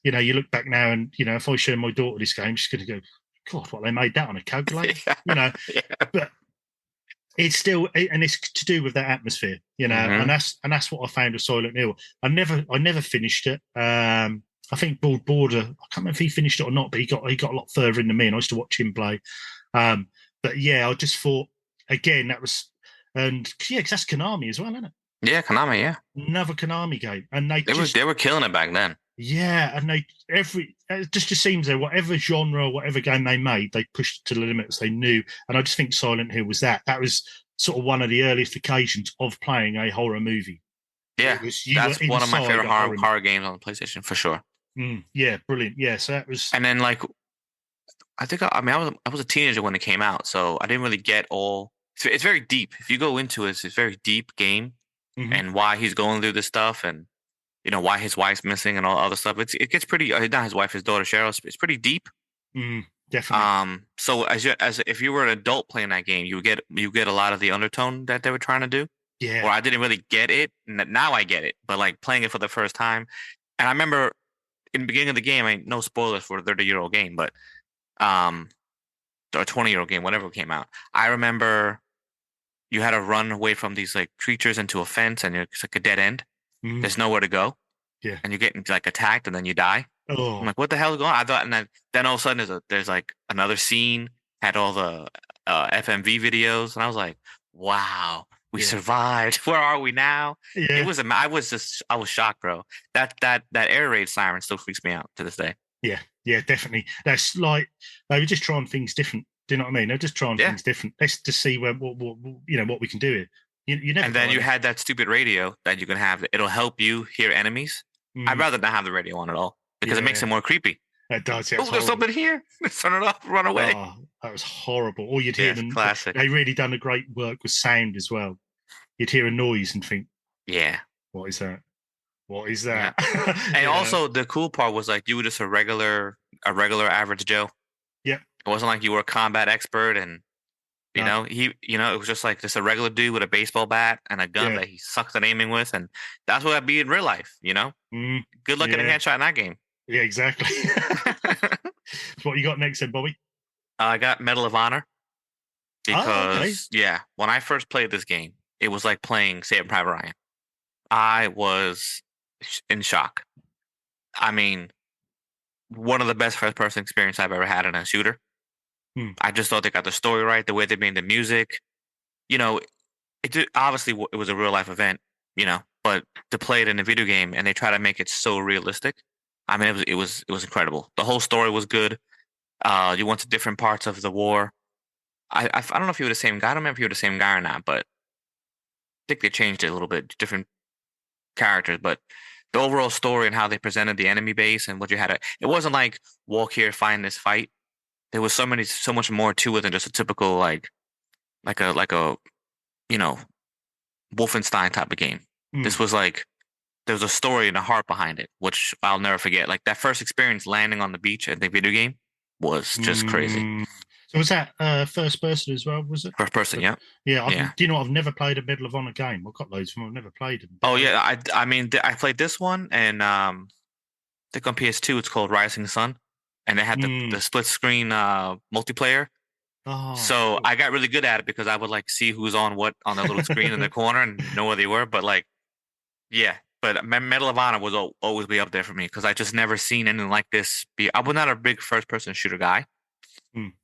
Speaker 1: you look back now and, if I show my daughter this game, she's going to go, God, what, they made that on a calculator? But it's still, and it's to do with that atmosphere, and that's what I found with Silent Hill. I never finished it. I think Border, I can't remember if he finished it or not, but he got a lot further in than me, and I used to watch him play. But yeah, I just thought, again, that was, and yeah, because that's Konami as well, isn't it?
Speaker 2: Yeah, Konami, yeah.
Speaker 1: Another Konami game, and
Speaker 2: they were killing it back then.
Speaker 1: Yeah, and it just seems that whatever genre, whatever game they made, they pushed it to the limits they knew. And I just think Silent Hill was that. That was sort of one of the earliest occasions of playing a horror movie.
Speaker 2: Yeah, that's one of my favorite horror games on the PlayStation for sure.
Speaker 1: Yeah, brilliant. Yeah, so that was.
Speaker 2: And then I was a teenager when it came out, so I didn't really get all. It's very deep. If you go into it, it's a very deep game, and why he's going through this stuff, and why his wife's missing and all other stuff. It gets pretty. Not his wife, his daughter Cheryl. It's pretty deep.
Speaker 1: Definitely. So
Speaker 2: as if you were an adult playing that game, you get a lot of the undertone that they were trying to do.
Speaker 1: Yeah.
Speaker 2: Or I didn't really get it. Now I get it. But like playing it for the first time, and I remember in the beginning of the game, no spoilers for a 30-year-old game, but or a 20-year-old game, whatever came out. I remember you had to run away from these like creatures into a fence, and it's like a dead end. There's nowhere to go.
Speaker 1: Yeah.
Speaker 2: And you're getting like attacked, and then you die.
Speaker 1: Oh.
Speaker 2: I'm like, what the hell is going on? I thought, and then all of a sudden there's like another scene, had all the FMV videos, and I was like, wow, we survived. Where are we now?
Speaker 1: Yeah.
Speaker 2: It was I was shocked, bro. That air raid siren still freaks me out to this day.
Speaker 1: Yeah, definitely. That's like they were just trying things different. Do you know what I mean? They're just trying things different. Let's just see what we can do here. You never.
Speaker 2: And then you had that stupid radio that you can have. It'll help you hear enemies. I'd rather not have the radio on at all because it makes it more creepy.
Speaker 1: It does. Yeah,
Speaker 2: there's something here. Let's turn it off. Run away.
Speaker 1: Oh, that was horrible. Or you'd hear them.
Speaker 2: Classic.
Speaker 1: They really done a great work with sound as well. You'd hear a noise and think,
Speaker 2: yeah,
Speaker 1: what is that? What is that?
Speaker 2: Yeah. And also the cool part was like you were just a regular average Joe.
Speaker 1: Yeah.
Speaker 2: It wasn't like you were a combat expert and it was just like a regular dude with a baseball bat and a gun that he sucked at aiming with, and that's what I'd be in real life, Good luck getting a headshot in that game.
Speaker 1: Yeah, exactly. So what you got next then, Bobby?
Speaker 2: I got Medal of Honor because when I first played this game, it was like playing Saving Private Ryan. I was in shock. I mean, one of the best first-person experience I've ever had in a shooter. I just thought they got the story right, the way they made the music. obviously it was a real life event, but to play it in a video game and they try to make it so realistic. I mean, it was incredible. The whole story was good. You went to different parts of the war. I don't know if you were the same guy. I don't remember if you were the same guy or not, but I think they changed it a little bit, different characters. But the overall story and how they presented the enemy base and what you had it wasn't like walk here, find this, fight. There was so much more to it than just a typical like a Wolfenstein type of game. This was like there was a story and a heart behind it, which I'll never forget. Like that first experience landing on the beach at the video game was just crazy.
Speaker 1: So was that first person as well? Was it
Speaker 2: First person? Yeah.
Speaker 1: Yeah. Do you know I've never played a Medal of Honor game? I've got loads of them. I've never played them.
Speaker 2: Oh yeah, I mean I played this one and I think on PS2 it's called Rising Sun, and it had the split screen multiplayer.
Speaker 1: Oh,
Speaker 2: So
Speaker 1: cool.
Speaker 2: I got really good at it because I would like see who's on what on the little screen in the corner and know where they were. But like, yeah, but Medal of Honor was always be up there for me because I just never seen anything like this. I was not a big first person shooter guy,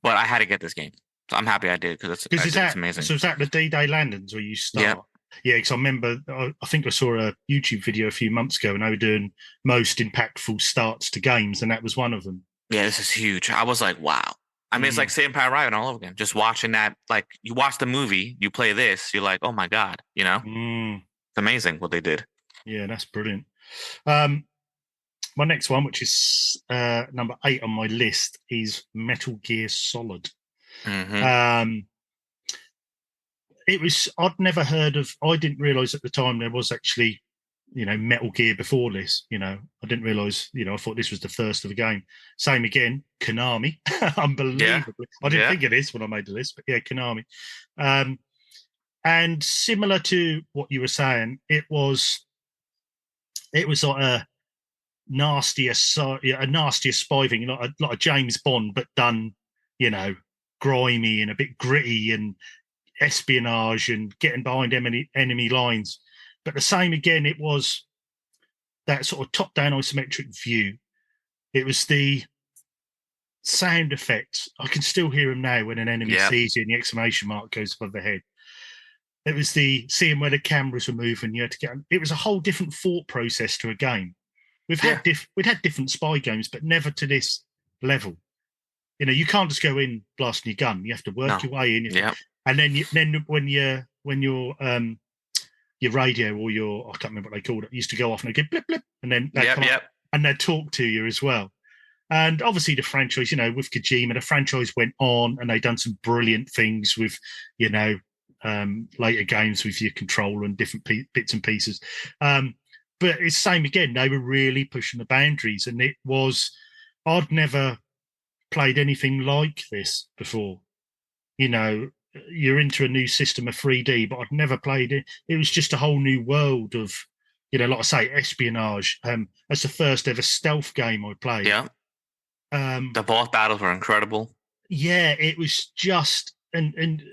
Speaker 2: but I had to get this game. So I'm happy I did because it's amazing.
Speaker 1: So is that the D-Day landings where you start? Yeah, because I remember I think I saw a YouTube video a few months ago and they were doing most impactful starts to games, and that was one of them.
Speaker 2: Yeah, this is huge. I was like, wow. I mean, it's like Saving Private Ryan all over again. Just watching that, like you watch the movie, you play this, you're like, oh my god, it's amazing what they did.
Speaker 1: Yeah, that's brilliant. My next one, which is number 8 on my list, is Metal Gear Solid. I'd never heard of. I didn't realize at the time there was actually, Metal Gear before this. I didn't realize. I thought this was the first of the game. Same again, Konami. Unbelievably, I didn't think of this when I made the list, but yeah, Konami. And similar to what you were saying, it was like a nastier spy thing, like a James Bond, but done, grimy and a bit gritty and espionage and getting behind enemy lines. But the same again, it was that sort of top-down isometric view. It was the sound effects. I can still hear them now when an enemy sees you and the exclamation mark goes above the head. It was the seeing where the cameras were moving. You had to get. It was a whole different thought process to a game. We'd had different spy games, but never to this level. You can't just go in blasting your gun. You have to work your way in. And then when your radio or I can't remember what they called it, used to go off and they'd go blip blip, and then and they'd talk to you as well. And obviously the franchise, with Kojima, the franchise went on and they done some brilliant things with, later games with your controller and different bits and pieces. But it's the same again. They were really pushing the boundaries, and I'd never played anything like this before. You're into a new system of 3D, but I'd never played it. It was just a whole new world of, like I say, espionage. That's the first ever stealth game I played.
Speaker 2: Yeah. The boss battles were incredible.
Speaker 1: Yeah, it was just, and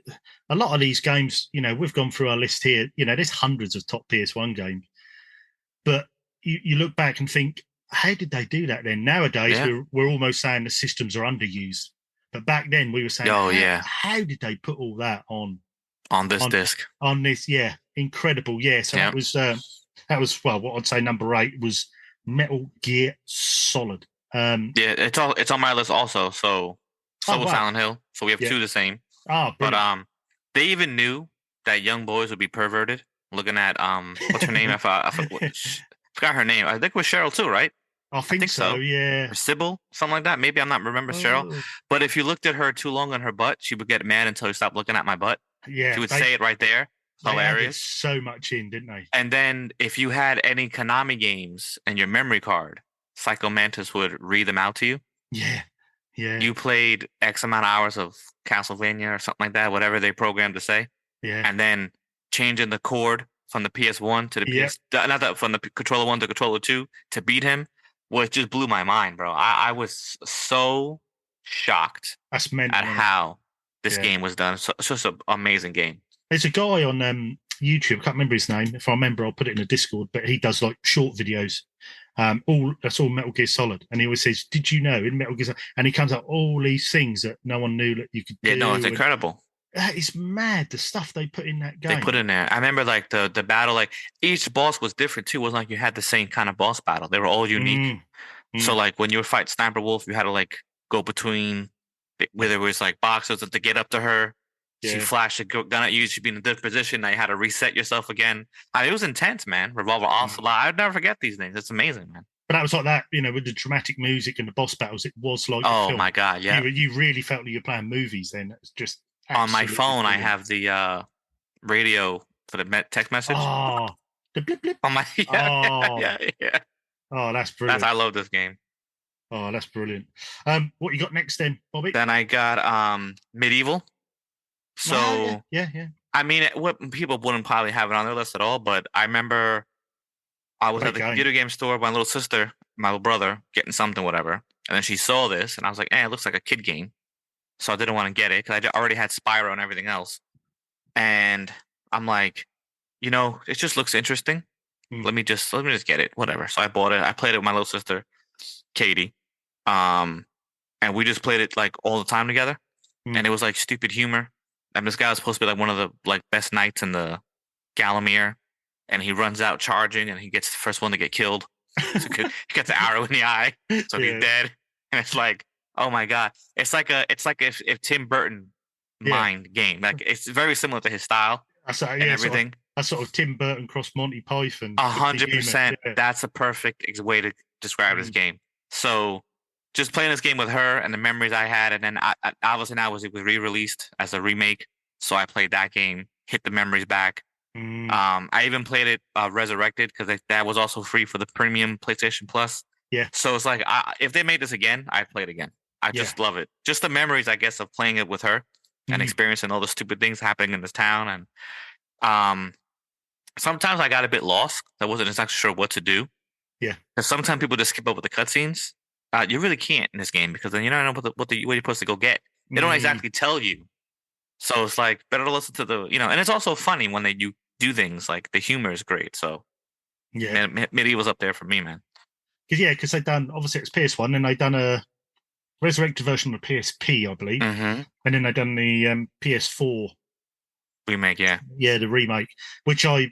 Speaker 1: a lot of these games, we've gone through our list here. There's hundreds of top PS1 games, but you look back and think, how did they do that then? Nowadays, we're almost saying the systems are underused. But back then, we were saying, how did they put all that on
Speaker 2: this disc?
Speaker 1: On this, incredible. Yeah, so that was what I'd say number 8 was Metal Gear Solid.
Speaker 2: It's on my list also. So was Silent Hill. So we have 2 the same.
Speaker 1: Oh,
Speaker 2: but they even knew that young boys would be perverted. Looking at what's her name? I forgot her name. I think it was Cheryl too, right?
Speaker 1: I think so. Yeah,
Speaker 2: or Sybil, something like that. Maybe I'm not remember Cheryl. But if you looked at her too long on her butt, she would get mad until you stopped looking at my butt.
Speaker 1: Yeah,
Speaker 2: she would say it right there. Hilarious.
Speaker 1: So much in, didn't they?
Speaker 2: And then if you had any Konami games in your memory card, Psycho Mantis would read them out to you.
Speaker 1: Yeah.
Speaker 2: You played X amount of hours of Castlevania or something like that, whatever they programmed to say.
Speaker 1: Yeah.
Speaker 2: And then changing the chord from the PS1 to the from the controller 1 to controller 2 to beat him, it just blew my mind, bro. I was so shocked at how this game was done. So it's just an amazing game.
Speaker 1: There's a guy on YouTube, I can't remember his name. If I remember, I'll put it in the Discord, but he does like short videos. That's all Metal Gear Solid. And he always says, did you know in Metal Gear Solid? And he comes up all these things that no one knew that you could do.
Speaker 2: Yeah, no, it's incredible.
Speaker 1: That is mad. The stuff they put in that game.
Speaker 2: They put in there. I remember like the battle, like each boss was different too. It wasn't like you had the same kind of boss battle. They were all unique. So like when you would fight Sniper Wolf, you had to like go between whether it was like boxes to get up to her. She flashed a gun at you. She'd be in a different position. Now you had to reset yourself again. I mean, it was intense, man. Revolver Ocelot. I'd never forget these things. It's amazing, man.
Speaker 1: But that was like that, with the dramatic music and the boss battles. It was like
Speaker 2: oh my god, yeah.
Speaker 1: You really felt like you're playing movies. Then it's just
Speaker 2: on my phone.
Speaker 1: Brilliant.
Speaker 2: I have the radio for the text message.
Speaker 1: Oh, the blip blip.
Speaker 2: On my yeah.
Speaker 1: Oh, that's brilliant.
Speaker 2: I love this game.
Speaker 1: Oh, that's brilliant. What you got next then, Bobby?
Speaker 2: Then I got Medieval. So
Speaker 1: yeah.
Speaker 2: I mean, what people wouldn't probably have it on their list at all, but I remember I was at the computer game store with my little sister, my little brother, getting something, whatever, and then she saw this, and I was like, it looks like a kid game, so I didn't want to get it because I already had Spyro and everything else, and I'm like, it just looks interesting. Let me just get it, whatever. So I bought it. I played it with my little sister, Katie, and we just played it like all the time together, and it was like stupid humor. And this guy was supposed to be like one of the like best knights in the Galamir, and he runs out charging, and he gets the first one to get killed. So he gets an arrow in the eye, so he's dead. And it's like, oh my god, it's like if Tim Burton mind game, like it's very similar to his style and everything.
Speaker 1: That's sort of Tim Burton cross Monty Python.
Speaker 2: 100%. That's a perfect way to describe this game. So just playing this game with her and the memories I had, and then obviously now it was re-released as a remake, so I played that game, hit the memories back. I even played it resurrected because that was also free for the premium PlayStation Plus.
Speaker 1: Yeah.
Speaker 2: So it's like if they made this again, I'd play it again. I just love it. Just the memories, I guess, of playing it with her and experiencing all the stupid things happening in this town. And sometimes I got a bit lost. I wasn't exactly sure what to do.
Speaker 1: Yeah.
Speaker 2: Because sometimes people just skip over the cutscenes. You really can't in this game because then you don't know what you're supposed to go get. They don't exactly tell you. So it's like better to listen to the, and it's also funny when you do things, like the humor is great. So yeah, Medieval's up there for me, man.
Speaker 1: Because they've done, obviously it's PS1, and they've done a resurrected version of the PSP, I believe. And then they've done the PS4
Speaker 2: remake,
Speaker 1: the remake, which I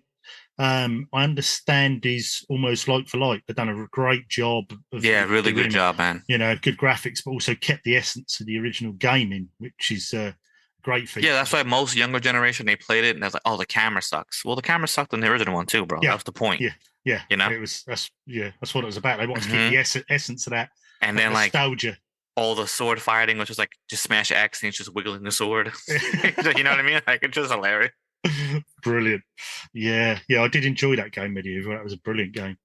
Speaker 1: understand is almost like for like. They've done a great job.
Speaker 2: Really good job, man.
Speaker 1: Good graphics, but also kept the essence of the original gaming, which is great feature.
Speaker 2: Yeah, that's why most younger generation, they played it and they're like, oh, the camera sucks. Well, the camera sucked in the original one too, bro. Yeah. That was the point.
Speaker 1: Yeah. That's what it was about. They wanted to keep the essence of that.
Speaker 2: And then
Speaker 1: nostalgia.
Speaker 2: Like all the sword fighting was just like just smash X and he's just wiggling the sword. You know what I mean? Like it's just hilarious.
Speaker 1: Brilliant. Yeah, I did enjoy that game, Medieval. That was a brilliant game.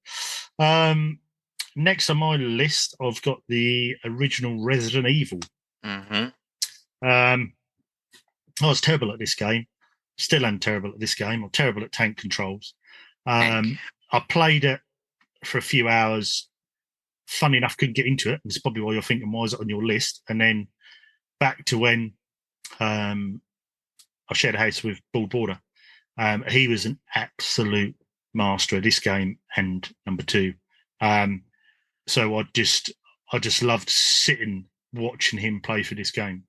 Speaker 1: Next on my list, I've got the original Resident Evil. I was terrible at this game. Still am terrible at this game. I'm terrible at tank controls. I played it for a few hours. Funny enough, couldn't get into it. It's probably why you're thinking, why is it on your list? And then back to when I shared a house with Bald Border. He was an absolute master of this game and number two. So I just loved sitting watching him play for this game.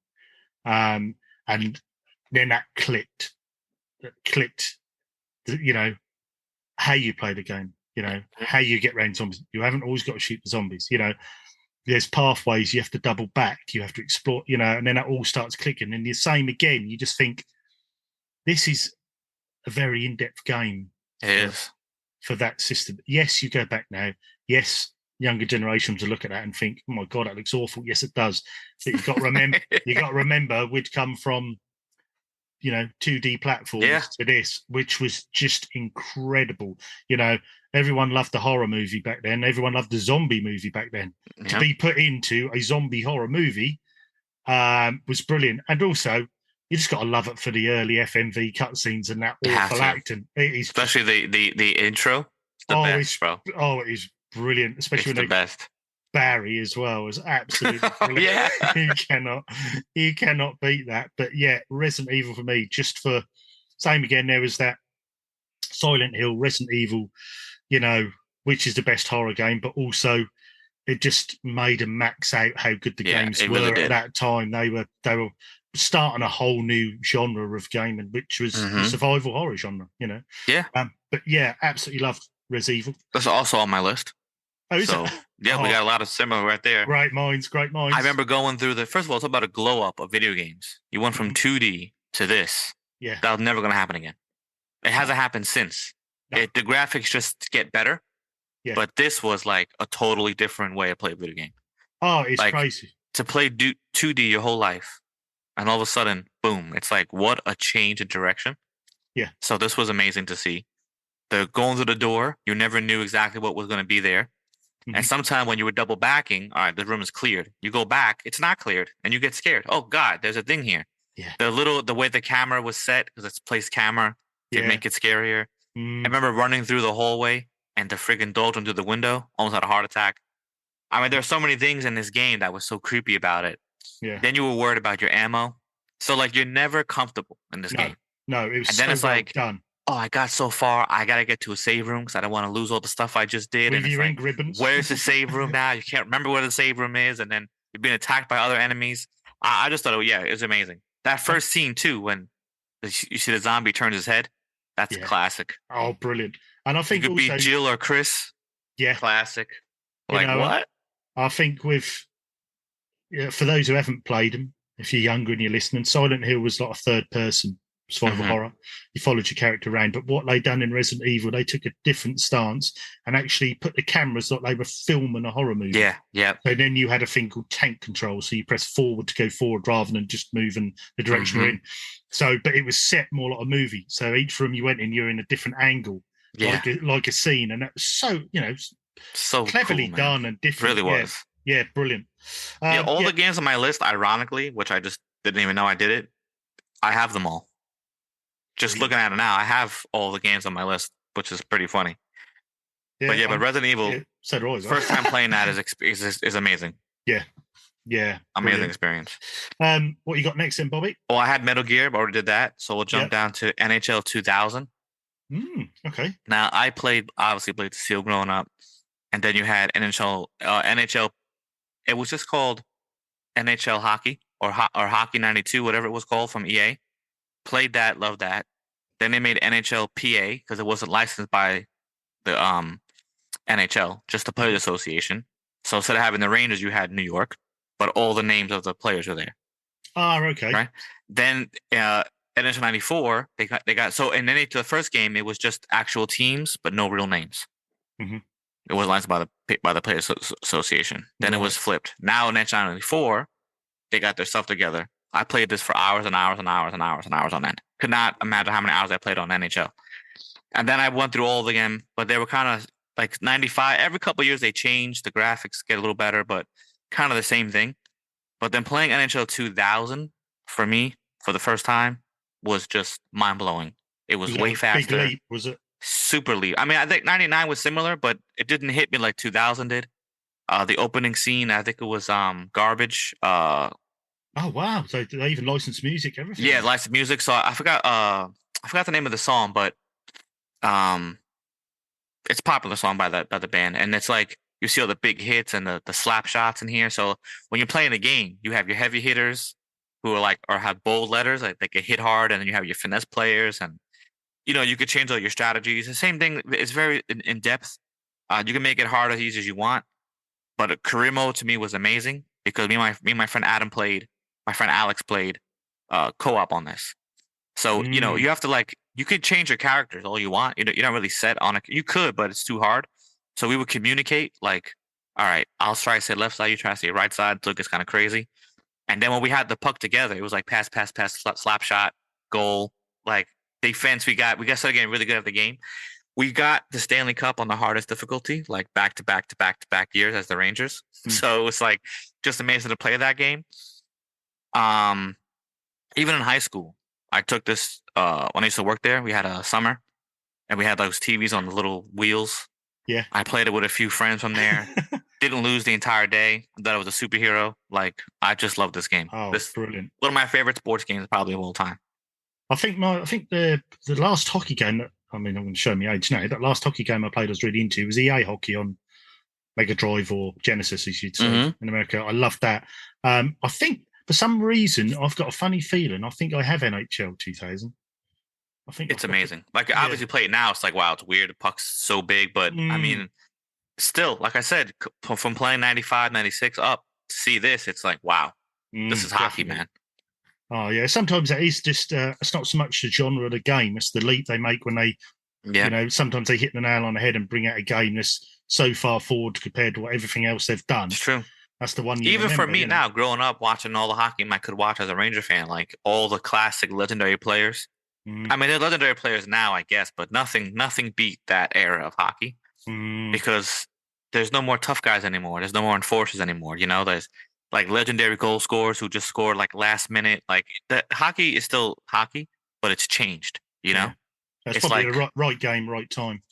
Speaker 1: And then that clicked, how you play the game, how you get around zombies. You haven't always got to shoot the zombies, there's pathways, you have to double back, you have to explore, and then that all starts clicking. And the same again, you just think, this is a very in-depth game.
Speaker 2: It is.
Speaker 1: For that system. Yes, you go back now. Yes, younger generations will look at that and think, oh my God, that looks awful. Yes, it does. But you've got to remember, we'd come from 2D platforms to this, which was just incredible. Everyone loved the horror movie back then. Everyone loved the zombie movie back then. Yeah. To be put into a zombie horror movie was brilliant. And also, you just got to love it for the early FMV cutscenes and that awful acting. It is,
Speaker 2: especially the intro. It's the best, bro.
Speaker 1: Oh, it is brilliant. Especially
Speaker 2: it's
Speaker 1: when
Speaker 2: the best.
Speaker 1: Barry as well is absolutely brilliant. You cannot beat that. But yeah, Resident Evil for me, just for same again, there was that Silent Hill, Resident Evil, which is the best horror game, but also it just made them max out how good the games were at that time. They were starting a whole new genre of gaming, which was the survival horror genre.
Speaker 2: Yeah.
Speaker 1: But yeah, absolutely loved Res Evil.
Speaker 2: That's also on my list.
Speaker 1: Oh, is
Speaker 2: So
Speaker 1: it?
Speaker 2: yeah, we got a lot of similar right there.
Speaker 1: Great minds, great minds.
Speaker 2: I remember going through first of all, it's about a glow up of video games. You went from 2D to this.
Speaker 1: Yeah.
Speaker 2: That was never going to happen again. It hasn't happened since.
Speaker 1: No.
Speaker 2: The graphics just get better.
Speaker 1: Yeah.
Speaker 2: But this was like a totally different way to play a video game.
Speaker 1: Oh, it's
Speaker 2: like,
Speaker 1: crazy.
Speaker 2: To play 2D your whole life, and all of a sudden, boom! It's like what a change in direction.
Speaker 1: Yeah.
Speaker 2: So this was amazing to see. The going through the door, you never knew exactly what was going to be there. And sometimes when you were double backing, all right, the room is cleared. You go back, it's not cleared, and you get scared. Oh God, there's a thing here.
Speaker 1: Yeah.
Speaker 2: The way the camera was set, because it's placed camera, to make it scarier. I remember running through the hallway and the friggin' doldrum through the window, almost had a heart attack. I mean, there's so many things in this game that was so creepy about it.
Speaker 1: Yeah.
Speaker 2: Then you were worried about your ammo. So like you're never comfortable in this game.
Speaker 1: No, it was
Speaker 2: and then
Speaker 1: so
Speaker 2: it's
Speaker 1: well
Speaker 2: like,
Speaker 1: done.
Speaker 2: Oh, I got so far. I gotta get to a save room because I don't want to lose all the stuff I just did.
Speaker 1: With
Speaker 2: and
Speaker 1: your
Speaker 2: it's
Speaker 1: ink ribbons.
Speaker 2: Where's the save room now? You can't remember where the save room is, and then you're being attacked by other enemies. I just thought, it was amazing. That first scene too, when you see the zombie turns his head, that's classic.
Speaker 1: Oh, brilliant! And I think
Speaker 2: you could
Speaker 1: also,
Speaker 2: be Jill or Chris.
Speaker 1: Yeah,
Speaker 2: classic. Like what?
Speaker 1: I think for those who haven't played them, if you're younger and you're listening, Silent Hill was like a third person survival horror. You followed your character around, but what they done in Resident Evil, they took a different stance and actually put the cameras like they were filming a horror movie.
Speaker 2: Yeah.
Speaker 1: So then you had a thing called tank control, so you press forward to go forward rather than just moving the direction you're in. So, but it was set more like a movie. So each room you went in, you're in a different angle, like a scene, and that was so
Speaker 2: so
Speaker 1: cleverly
Speaker 2: cool,
Speaker 1: done and different.
Speaker 2: Really was.
Speaker 1: Yeah, brilliant.
Speaker 2: All the games on my list, ironically, which I just didn't even know I did it, I have them all. Just looking at it now, I have all the games on my list, which is pretty funny. But Resident Evil, first time playing that is amazing.
Speaker 1: Yeah.
Speaker 2: Amazing experience.
Speaker 1: What you got next then, Bobby?
Speaker 2: Oh, I had Metal Gear, but already did that. So we'll jump down to NHL 2000.
Speaker 1: Okay.
Speaker 2: Now, obviously played the Seal growing up. And then you had NHL. It was just called NHL Hockey or Hockey 92, whatever it was called from EA. Played that, loved that. Then they made NHL PA because it wasn't licensed by the NHL, just the Players Association. So instead of having the Rangers, you had New York, but all the names of the players were there.
Speaker 1: Okay.
Speaker 2: Right. Then NHL 94, they got so in the first game it was just actual teams but no real names. It was licensed by the Players Association. Then it was flipped. Now in NHL 94, they got their stuff together. I played this for hours and hours and hours and hours and hours on end. Could not imagine how many hours I played on NHL. And then I went through all of them, but they were kind of like 95. Every couple of years they change. The graphics get a little better, but kind of the same thing. But then playing NHL 2000 for me for the first time was just mind blowing. It was way faster.
Speaker 1: Big leap, was it?
Speaker 2: Super leap. I mean, I think 99 was similar, but it didn't hit me like 2000 did. The opening scene, I think it was Garbage.
Speaker 1: Oh wow! So they even licensed music, everything.
Speaker 2: Yeah, licensed music. So I forgot the name of the song, but it's a popular song by the band, and it's like you see all the big hits and the slap shots in here. So when you're playing the game, you have your heavy hitters who are have bold letters, like they can hit hard, and then you have your finesse players, and you could change all your strategies. The same thing. It's very in depth. You can make it hard or easy as you want, but career mode to me was amazing because me and my friend Adam played. My friend Alex played co-op on this. So, you have to you could change your characters all you want. You're not really set on it. You could, but it's too hard. So we would communicate all right, I'll try to say left side, you try to say right side. So it gets kind of crazy. And then when we had the puck together, it was like pass, slap shot, goal, defense. We got started getting really good at the game. We got the Stanley Cup on the hardest difficulty, back to back years as the Rangers. So it was just amazing to play that game. Even in high school, I took this when I used to work there. We had a summer, and we had those TVs on the little wheels.
Speaker 1: Yeah,
Speaker 2: I played it with a few friends from there. Didn't lose the entire day. Thought I was a superhero. I just love this game.
Speaker 1: Oh,
Speaker 2: this
Speaker 1: brilliant!
Speaker 2: One of my favorite sports games probably of all time.
Speaker 1: I think the last hockey game that I'm going to show my age now. That last hockey game I played I was really into was EA Hockey on Mega Drive or Genesis, as you'd say in America. I loved that. I think for some reason, I've got a funny feeling. I think I have NHL 2000. I think
Speaker 2: It's
Speaker 1: I've got it.
Speaker 2: amazing. Like
Speaker 1: Yeah.
Speaker 2: obviously play it now, it's like wow, it's weird. The puck's so big, but I
Speaker 1: Mm.
Speaker 2: mean, still, like I said, from playing 95, 96 up to see this, it's like wow, this is hockey,
Speaker 1: Definitely.
Speaker 2: man.
Speaker 1: Oh yeah, sometimes it is just it's not so much the genre of the game; it's the leap they make when they,
Speaker 2: Yeah,
Speaker 1: sometimes they hit the nail on the head and bring out a game that's so far forward compared to what everything else they've done.
Speaker 2: it's true.
Speaker 1: That's the one you
Speaker 2: Even
Speaker 1: remember,
Speaker 2: for me now, growing up watching all the hockey I could watch as a Ranger fan, like all the classic legendary players.
Speaker 1: Mm,
Speaker 2: I mean, they're legendary players now, I guess, but nothing beat that era of hockey because there's no more tough guys anymore. There's no more enforcers anymore. There's like legendary goal scorers who just scored like last minute. Like the hockey is still hockey, but it's changed.
Speaker 1: Yeah. That's
Speaker 2: It's
Speaker 1: probably
Speaker 2: like
Speaker 1: the right game, right time.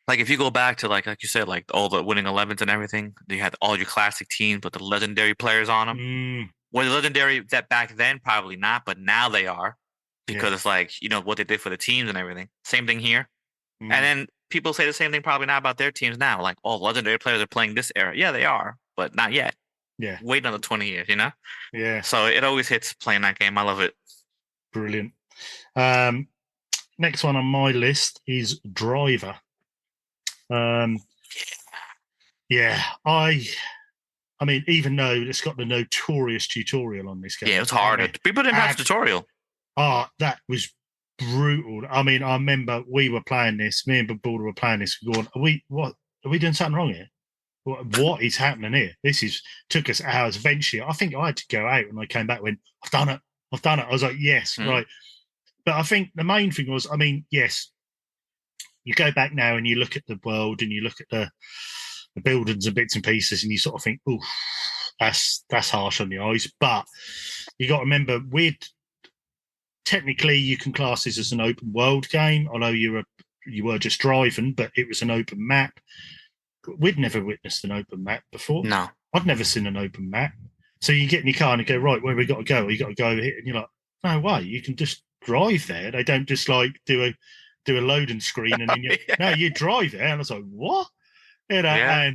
Speaker 2: like if you go back to like you said, like all the winning 11s and everything, you had all your classic teams with the legendary players on them. Were they legendary that back then? Probably not, but now they are because it's like what they did for the teams and everything. Same thing here, and then people say the same thing probably now about their teams now. Like, oh, legendary players are playing this era. Yeah, they are, but not yet.
Speaker 1: Yeah.
Speaker 2: Wait another 20 years,
Speaker 1: Yeah.
Speaker 2: So it always hits playing that game. I love it.
Speaker 1: Brilliant. Next one on my list is Driver. Yeah, I mean, even though it's got the notorious tutorial on this game.
Speaker 2: Yeah, it was hard. People didn't have tutorial.
Speaker 1: Oh, that was brutal. I mean, I remember we were playing this. Me and Balder were playing this. Going, are we doing something wrong here? What is happening here? Took us hours. Eventually, I think I had to go out, and I came back. Went, I've done it. I was like, yes, right. But I think the main thing was, I mean, yes, you go back now and you look at the world and you look at the buildings and bits and pieces, and you sort of think, "Ooh, that's harsh on the eyes." But you got to remember, technically you can class this as an open world game, although you were just driving, but it was an open map. We'd never witnessed an open map before.
Speaker 2: No,
Speaker 1: I'd never seen an open map. So you get in your car and you go, right, where we got to go? You got to go over here, and you're like, no way, you can just drive there. They don't just like do a loading screen and then no, you drive there. And I was like, what? And I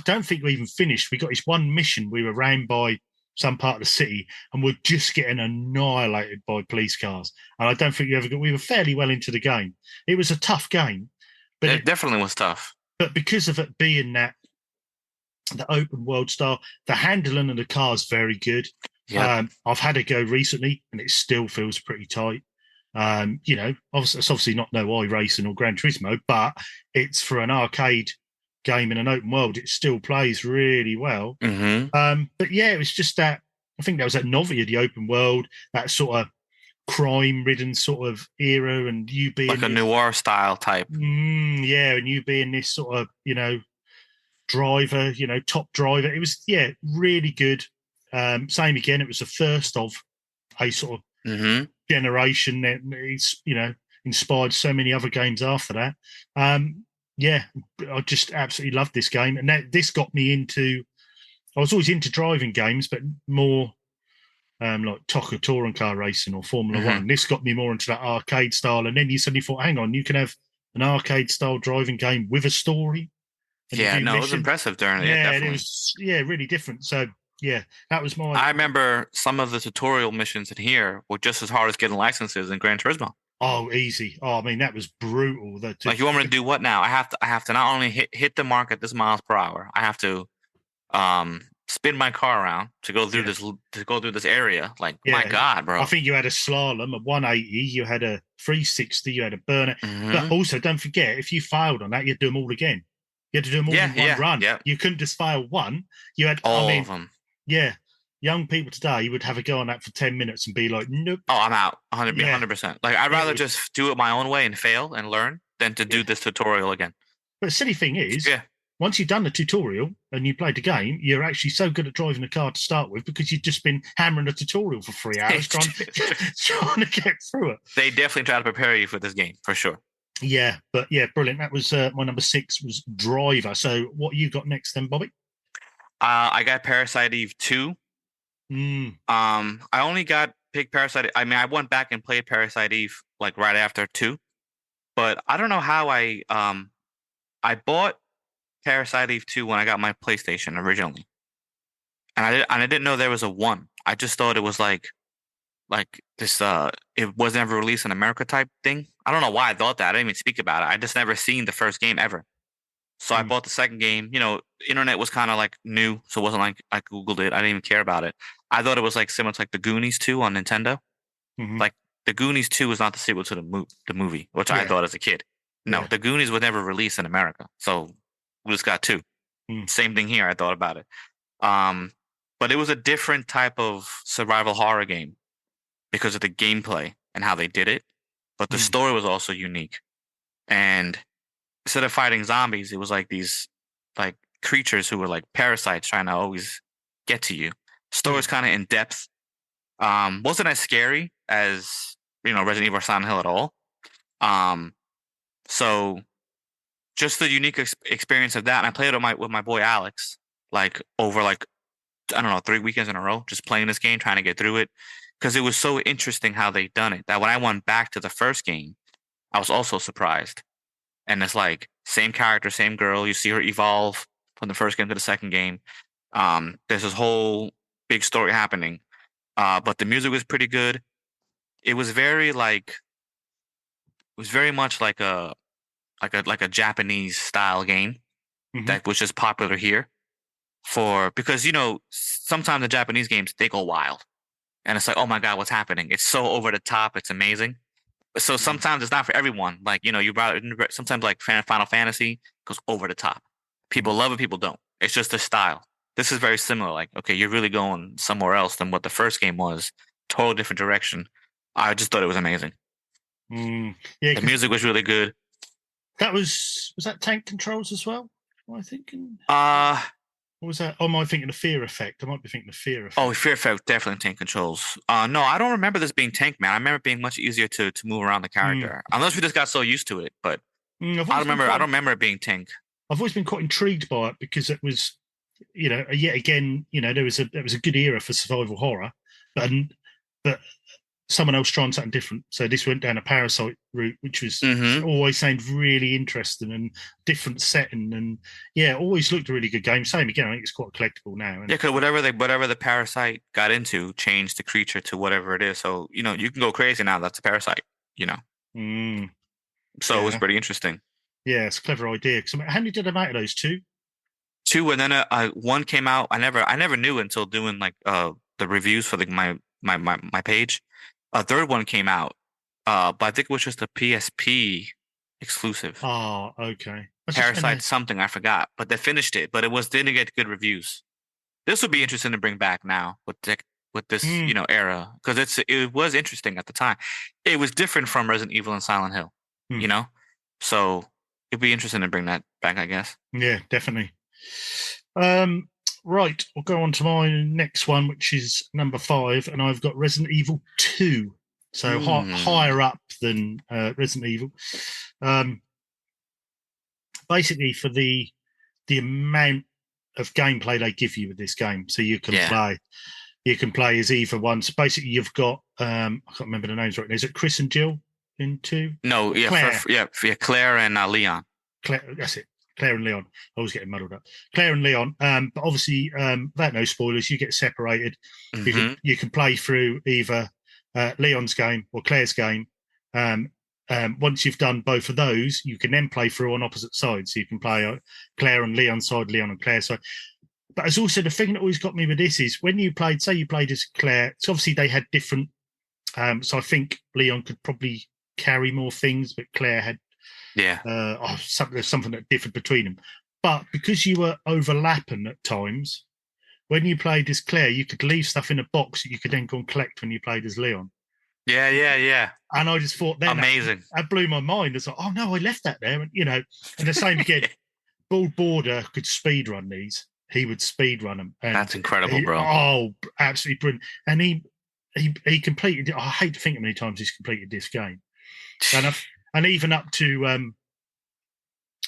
Speaker 1: don't think we even finished. We got this one mission. We were round by some part of the city and we're just getting annihilated by police cars. And I don't think we were fairly well into the game. It was a tough game. But
Speaker 2: it definitely was tough.
Speaker 1: But because of it being the open world style, the handling of the car is very good. Yep. I've had it go recently and it still feels pretty tight. Obviously, it's obviously not no iRacing or Gran Turismo, but it's for an arcade game in an open world. It still plays really well. But yeah, it was just that. I think that was that novelty of the open world, that sort of crime-ridden sort of era, and you being
Speaker 2: like a noir style type.
Speaker 1: And you being this sort of driver, top driver. It was really good. Same again. It was the first of a sort of generation that it's inspired so many other games after that. I just absolutely loved this game, and this got me into. I was always into driving games, but more like TOCA touring car racing or Formula One. This got me more into that arcade style, and then you suddenly thought, hang on, you can have an arcade style driving game with a story.
Speaker 2: It was impressive during it. Yeah,
Speaker 1: it was really different. So yeah, that was my.
Speaker 2: I remember some of the tutorial missions in here were just as hard as getting licenses in Gran Turismo.
Speaker 1: Oh, easy. Oh, I mean, that was brutal.
Speaker 2: Like, you want me to do what now? I have to not only hit the mark at this miles per hour. I have to spin my car around to go through this area. Like, my God, bro.
Speaker 1: I think you had a slalom, a 180, you had a 360, you had a burner. But also, don't forget, if you failed on that, you had to do them all again. You had to do them all in one run. Yeah. You couldn't just fail one. You had
Speaker 2: all of them.
Speaker 1: Yeah. Young people today would have a go on that for 10 minutes and be like, nope.
Speaker 2: Oh, I'm out. 100%. Like, I'd rather just do it my own way and fail and learn than to do this tutorial again.
Speaker 1: But the silly thing is, once you've done the tutorial and you played the game, you're actually so good at driving the car to start with because you've just been hammering the tutorial for 3 hours trying to get through it.
Speaker 2: They definitely try to prepare you for this game, for sure.
Speaker 1: Yeah, but yeah, brilliant. That was my number 6 was Driver. So what you got next then, Bobby?
Speaker 2: I got Parasite Eve 2. I only got picked Parasite. I mean, I went back and played Parasite Eve like right after 2, but I don't know how I bought Parasite Eve 2 when I got my PlayStation originally, and I didn't know there was a 1. I just thought it was like this it was never released in America type thing. I don't know why I thought that. I didn't even speak about it. I just never seen the first game ever. So I bought the second game. You know, internet was kind of like new, so it wasn't like I Googled it. I didn't even care about it. I thought it was like similar to like the Goonies 2 on Nintendo. Like the Goonies 2 was not the sequel to the movie, which I thought as a kid. No, the Goonies was never released in America. So we just got 2. Same thing here. I thought about it. But it was a different type of survival horror game because of the gameplay and how they did it. But the story was also unique. And instead of fighting zombies, it was like these like creatures who were like parasites trying to always get to you. Story's kind of in depth. Wasn't as scary as, you know, Resident Evil or Silent Hill at all. So just the unique experience of that. And I played it with my boy Alex, like over like, I don't know, 3 weekends in a row, just playing this game, trying to get through it. Because it was so interesting how they done it that when I went back to the first game, I was also surprised. And it's like same character, same girl. You see her evolve from the first game to the second game. There's this whole big story happening. But the music was pretty good. It was very much like a Japanese style game that was just popular here. Because you know, sometimes the Japanese games they go wild. And it's like, oh my God, what's happening? It's so over the top. It's amazing. So sometimes it's not for everyone. Like, you know, sometimes like Final Fantasy goes over the top. People love it, people don't. It's just the style. This is very similar. Like, okay, you're really going somewhere else than what the first game was. Total different direction. I just thought it was amazing.
Speaker 1: Yeah,
Speaker 2: the music was really good.
Speaker 1: That was that tank controls as well? Am I thinking? What was that? Oh, am I thinking of Fear Effect? I might be thinking of Fear Effect.
Speaker 2: Oh, Fear Effect, definitely tank controls. No, I don't remember this being tank, man. I remember it being much easier to move around the character. Unless we just got so used to it, but I don't remember it being tank.
Speaker 1: I've always been quite intrigued by it because it was, you know, yet again, you know, there was a good era for survival horror, but someone else trying something different. So this went down a Parasite route, which was always sounded really interesting and different setting, and yeah, always looked a really good game. Same again, I think it's quite collectible now.
Speaker 2: Yeah, because whatever the Parasite got into changed the creature to whatever it is. So you know, you can go crazy now. That's a Parasite, you know. So it was pretty interesting.
Speaker 1: Yeah, it's a clever idea. Because how many did I make of those? 2?
Speaker 2: 2, and then one came out. I never knew until doing like the reviews for my page. A third one came out, but I think it was just a PSP exclusive.
Speaker 1: Oh, okay.
Speaker 2: Parasite something, I forgot. But they finished it, but didn't get good reviews. This would be interesting to bring back now with this you know era, because it was interesting at the time. It was different from Resident Evil and Silent Hill, you know. So it'd be interesting to bring that back, I guess.
Speaker 1: Yeah, definitely. Right, we'll go on to my next one, which is number 5, and I've got Resident Evil 2, so higher up than Resident Evil. Basically, for the amount of gameplay they give you with this game, so you can play as either one. So basically, you've got I can't remember the names right now. Is it Chris and Jill in 2?
Speaker 2: No, yeah, Claire and Leon.
Speaker 1: Claire, that's it. Claire and Leon. I was getting muddled up. Claire and Leon. But obviously, without no spoilers, you get separated. You can play through either Leon's game or Claire's game. Once you've done both of those, you can then play through on opposite sides. So you can play Claire on Leon's side, Leon on Claire's side. But it's also the thing that always got me with this is when you played, say you played as Claire, so obviously they had different. So I think Leon could probably carry more things, but Claire had something that differed between them. But because you were overlapping at times, when you played as Claire, you could leave stuff in a box that you could then go and collect when you played as Leon.
Speaker 2: Yeah.
Speaker 1: And I just thought then
Speaker 2: amazing.
Speaker 1: That blew my mind. It's like, oh no, I left that there. And you know, and the same again, Bull Border could speed run these. He would speed run them. And
Speaker 2: that's incredible, bro.
Speaker 1: Oh, absolutely brilliant. And he completed. I hate to think how many times he's completed this game. And even up to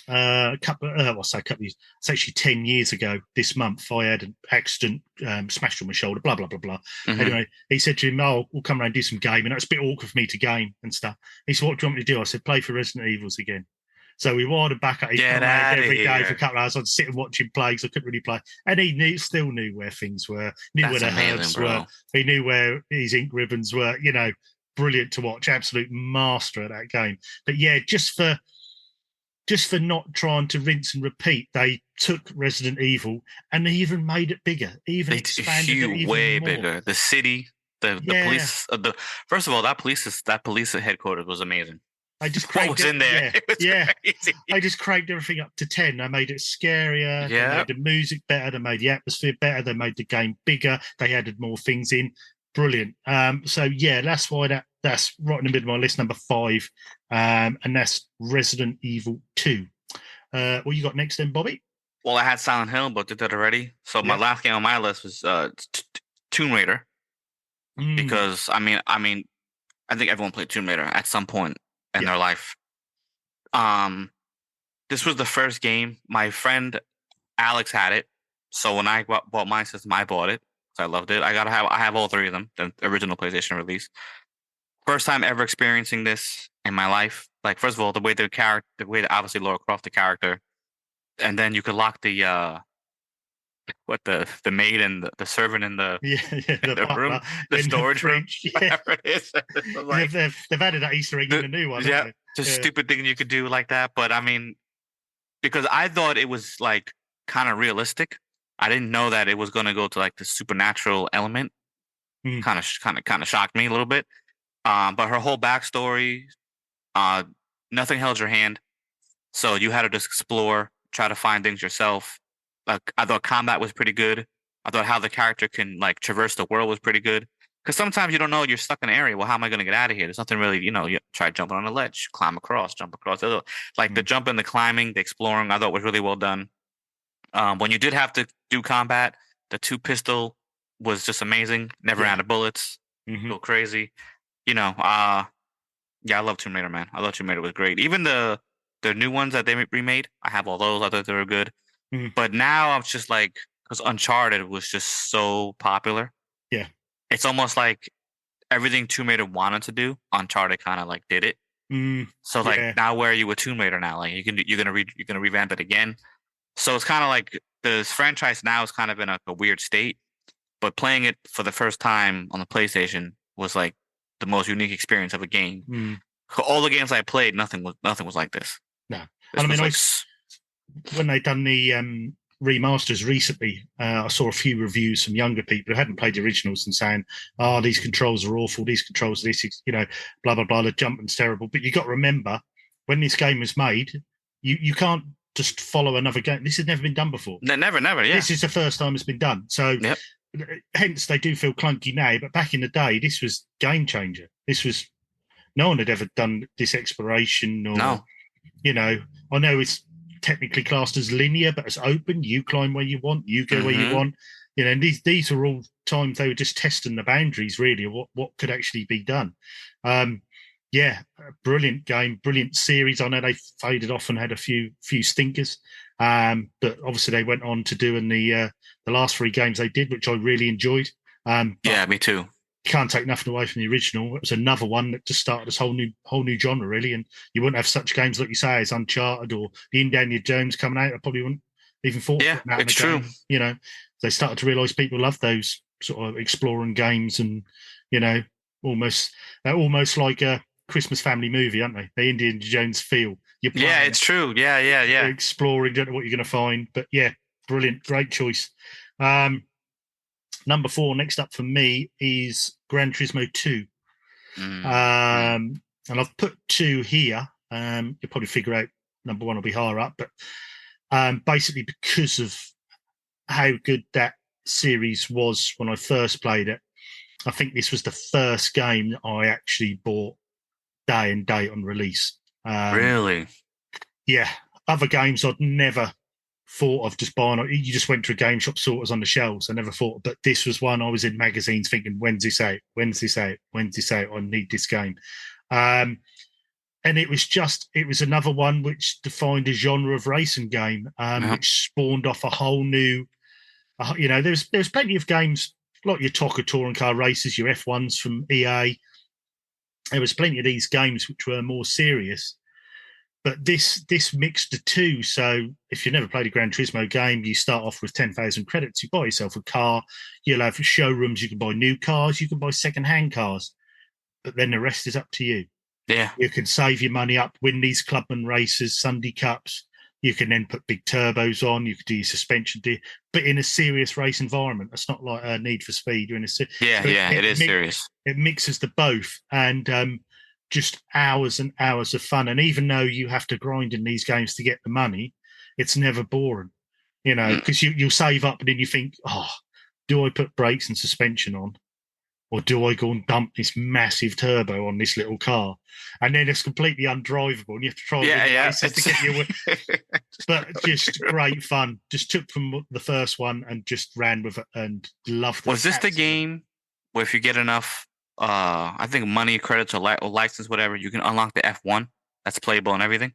Speaker 1: a couple of years, it's actually 10 years ago this month, I had an accident, smashed on my shoulder, blah, blah, blah, blah. Anyway, he said to him, oh, we'll come around and do some gaming. It's a bit awkward for me to game and stuff. He said, what do you want me to do? I said, play for Resident Evils again. So we wired back at his
Speaker 2: Get
Speaker 1: command
Speaker 2: outta
Speaker 1: every day
Speaker 2: here.
Speaker 1: for a couple of hours. I'd sit and watch him play because I couldn't really play. And he still knew where things were, knew where
Speaker 2: That's
Speaker 1: the
Speaker 2: amazing,
Speaker 1: herbs
Speaker 2: bro.
Speaker 1: were. He knew where his ink ribbons were, brilliant to watch. Absolute master at that game. But yeah, just for not trying to rinse and repeat, they took Resident Evil and they even made it bigger, even expanded it even
Speaker 2: way
Speaker 1: more.
Speaker 2: bigger. The city, the police. First of all, that police headquarters was amazing.
Speaker 1: I just
Speaker 2: What
Speaker 1: cranked
Speaker 2: was in there?
Speaker 1: Yeah,
Speaker 2: It was crazy.
Speaker 1: I just cranked everything up to 10. I made it scarier. They
Speaker 2: Yeah.
Speaker 1: made the music better. They made the atmosphere better. They made the game bigger. They added more things in. Brilliant. So yeah, that's why that's right in the middle of my list, number 5, and that's Resident Evil 2. What you got next then, Bobby?
Speaker 2: Well, I had Silent Hill, but did that already. So my
Speaker 1: Yeah.
Speaker 2: last game on my list was Tomb Raider, because I think everyone played Tomb Raider at some point in their life. This was the first game. My friend Alex had it, so when I bought my system, I bought it. So I loved it. I have all 3 of them, the original PlayStation release. First time ever experiencing this in my life. Like, first of all, the way obviously Lara Croft, the character, and then you could lock the maid and the servant in the the room, the storage room, whatever it is. Like,
Speaker 1: they've added that Easter egg in the new one.
Speaker 2: Yeah, it's a stupid thing you could do like that. But I mean, because I thought it was like kind of realistic. I didn't know that it was going to go to like the supernatural element. Kind of shocked me a little bit. But her whole backstory, nothing held your hand, so you had to just explore, try to find things yourself. I thought combat was pretty good. I thought how the character can like traverse the world was pretty good. Because sometimes you don't know, you're stuck in an area. Well, how am I going to get out of here? There's nothing really, you try jumping on a ledge, climb across, jump across. Like the jumping, the climbing, the exploring, I thought was really well done. When you did have to do combat, the 2 pistol was just amazing. Never ran out of bullets. Go crazy. I love Tomb Raider, man. I thought Tomb Raider was great. Even the new ones that they remade, I have all those. I thought they were good. But now I'm just like, because Uncharted was just so popular.
Speaker 1: Yeah.
Speaker 2: It's almost like everything Tomb Raider wanted to do, Uncharted kind of like did it. So like now where are you with Tomb Raider now? Like you're gonna revamp it again. So it's kind of like this franchise now is kind of in a weird state. But playing it for the first time on the PlayStation was like the most unique experience of a game. All the games I played, nothing was like this.
Speaker 1: No,
Speaker 2: This
Speaker 1: and I mean,
Speaker 2: was
Speaker 1: when they done the remasters recently, I saw a few reviews from younger people who hadn't played the originals and saying, these controls are awful, these controls, this is, blah, blah, blah, the jumping's terrible. But you got to remember, when this game was made, you can't just follow another game. This has never been done before.
Speaker 2: Never, yeah.
Speaker 1: This is the first time it's been done. So hence they do feel clunky now, but back in the day, this was game changer. This was, no one had ever done this exploration or, I know it's technically classed as linear, but it's open. You climb where you want, you go where you want. And these are all times they were just testing the boundaries really of what could actually be done. Brilliant game, brilliant series. I know they faded off and had a few stinkers, but obviously they went on to doing the last 3 games they did, which I really enjoyed.
Speaker 2: Me too.
Speaker 1: Can't take nothing away from the original. It was another one that just started this whole new genre really, and you wouldn't have such games like you say as Uncharted or the Indiana Jones coming out. I probably wouldn't even thought.
Speaker 2: Yeah, it's true.
Speaker 1: They started to realise people love those sort of exploring games, and almost like a Christmas family movie, aren't they? The Indiana Jones feel.
Speaker 2: It's true. Yeah.
Speaker 1: You're exploring, don't know what you're going to find, but yeah, brilliant, great choice. Number 4, next up for me, is Gran Turismo 2. And I've put 2 here. You'll probably figure out number 1 will be higher up, but basically because of how good that series was when I first played it, I think this was the first game that I actually bought day and date on release.
Speaker 2: Really?
Speaker 1: Yeah. Other games I'd never thought of just buying. You just went to a game shop, saw it was on the shelves. I never thought, but this was one I was in magazines thinking, when's this out? I need this game. And it was another one which defined a genre of racing game, which spawned off a whole new, there's plenty of games like your TOCA touring car races, your F1s from EA. There was plenty of these games which were more serious. But this mixed the two. So if you've never played a Gran Turismo game, you start off with 10,000 credits. You buy yourself a car. You'll have showrooms. You can buy new cars. You can buy second-hand cars. But then the rest is up to you.
Speaker 2: Yeah.
Speaker 1: You can save your money up, win these clubman races, Sunday Cups. You can then put big turbos on. You could do your suspension, but in a serious race environment. It's not like a Need for Speed. You're in a
Speaker 2: it is serious.
Speaker 1: It mixes the both, and just hours and hours of fun. And even though you have to grind in these games to get the money, it's never boring, because you'll save up and then you think, oh, do I put brakes and suspension on? Or do I go and dump this massive turbo on this little car? And then it's completely undrivable and you have to try races to get your But just great fun. Just took from the first one and just ran with it and loved it.
Speaker 2: Was this the game where if you get enough I think money, credits, or license, whatever, you can unlock the F1 that's playable and everything?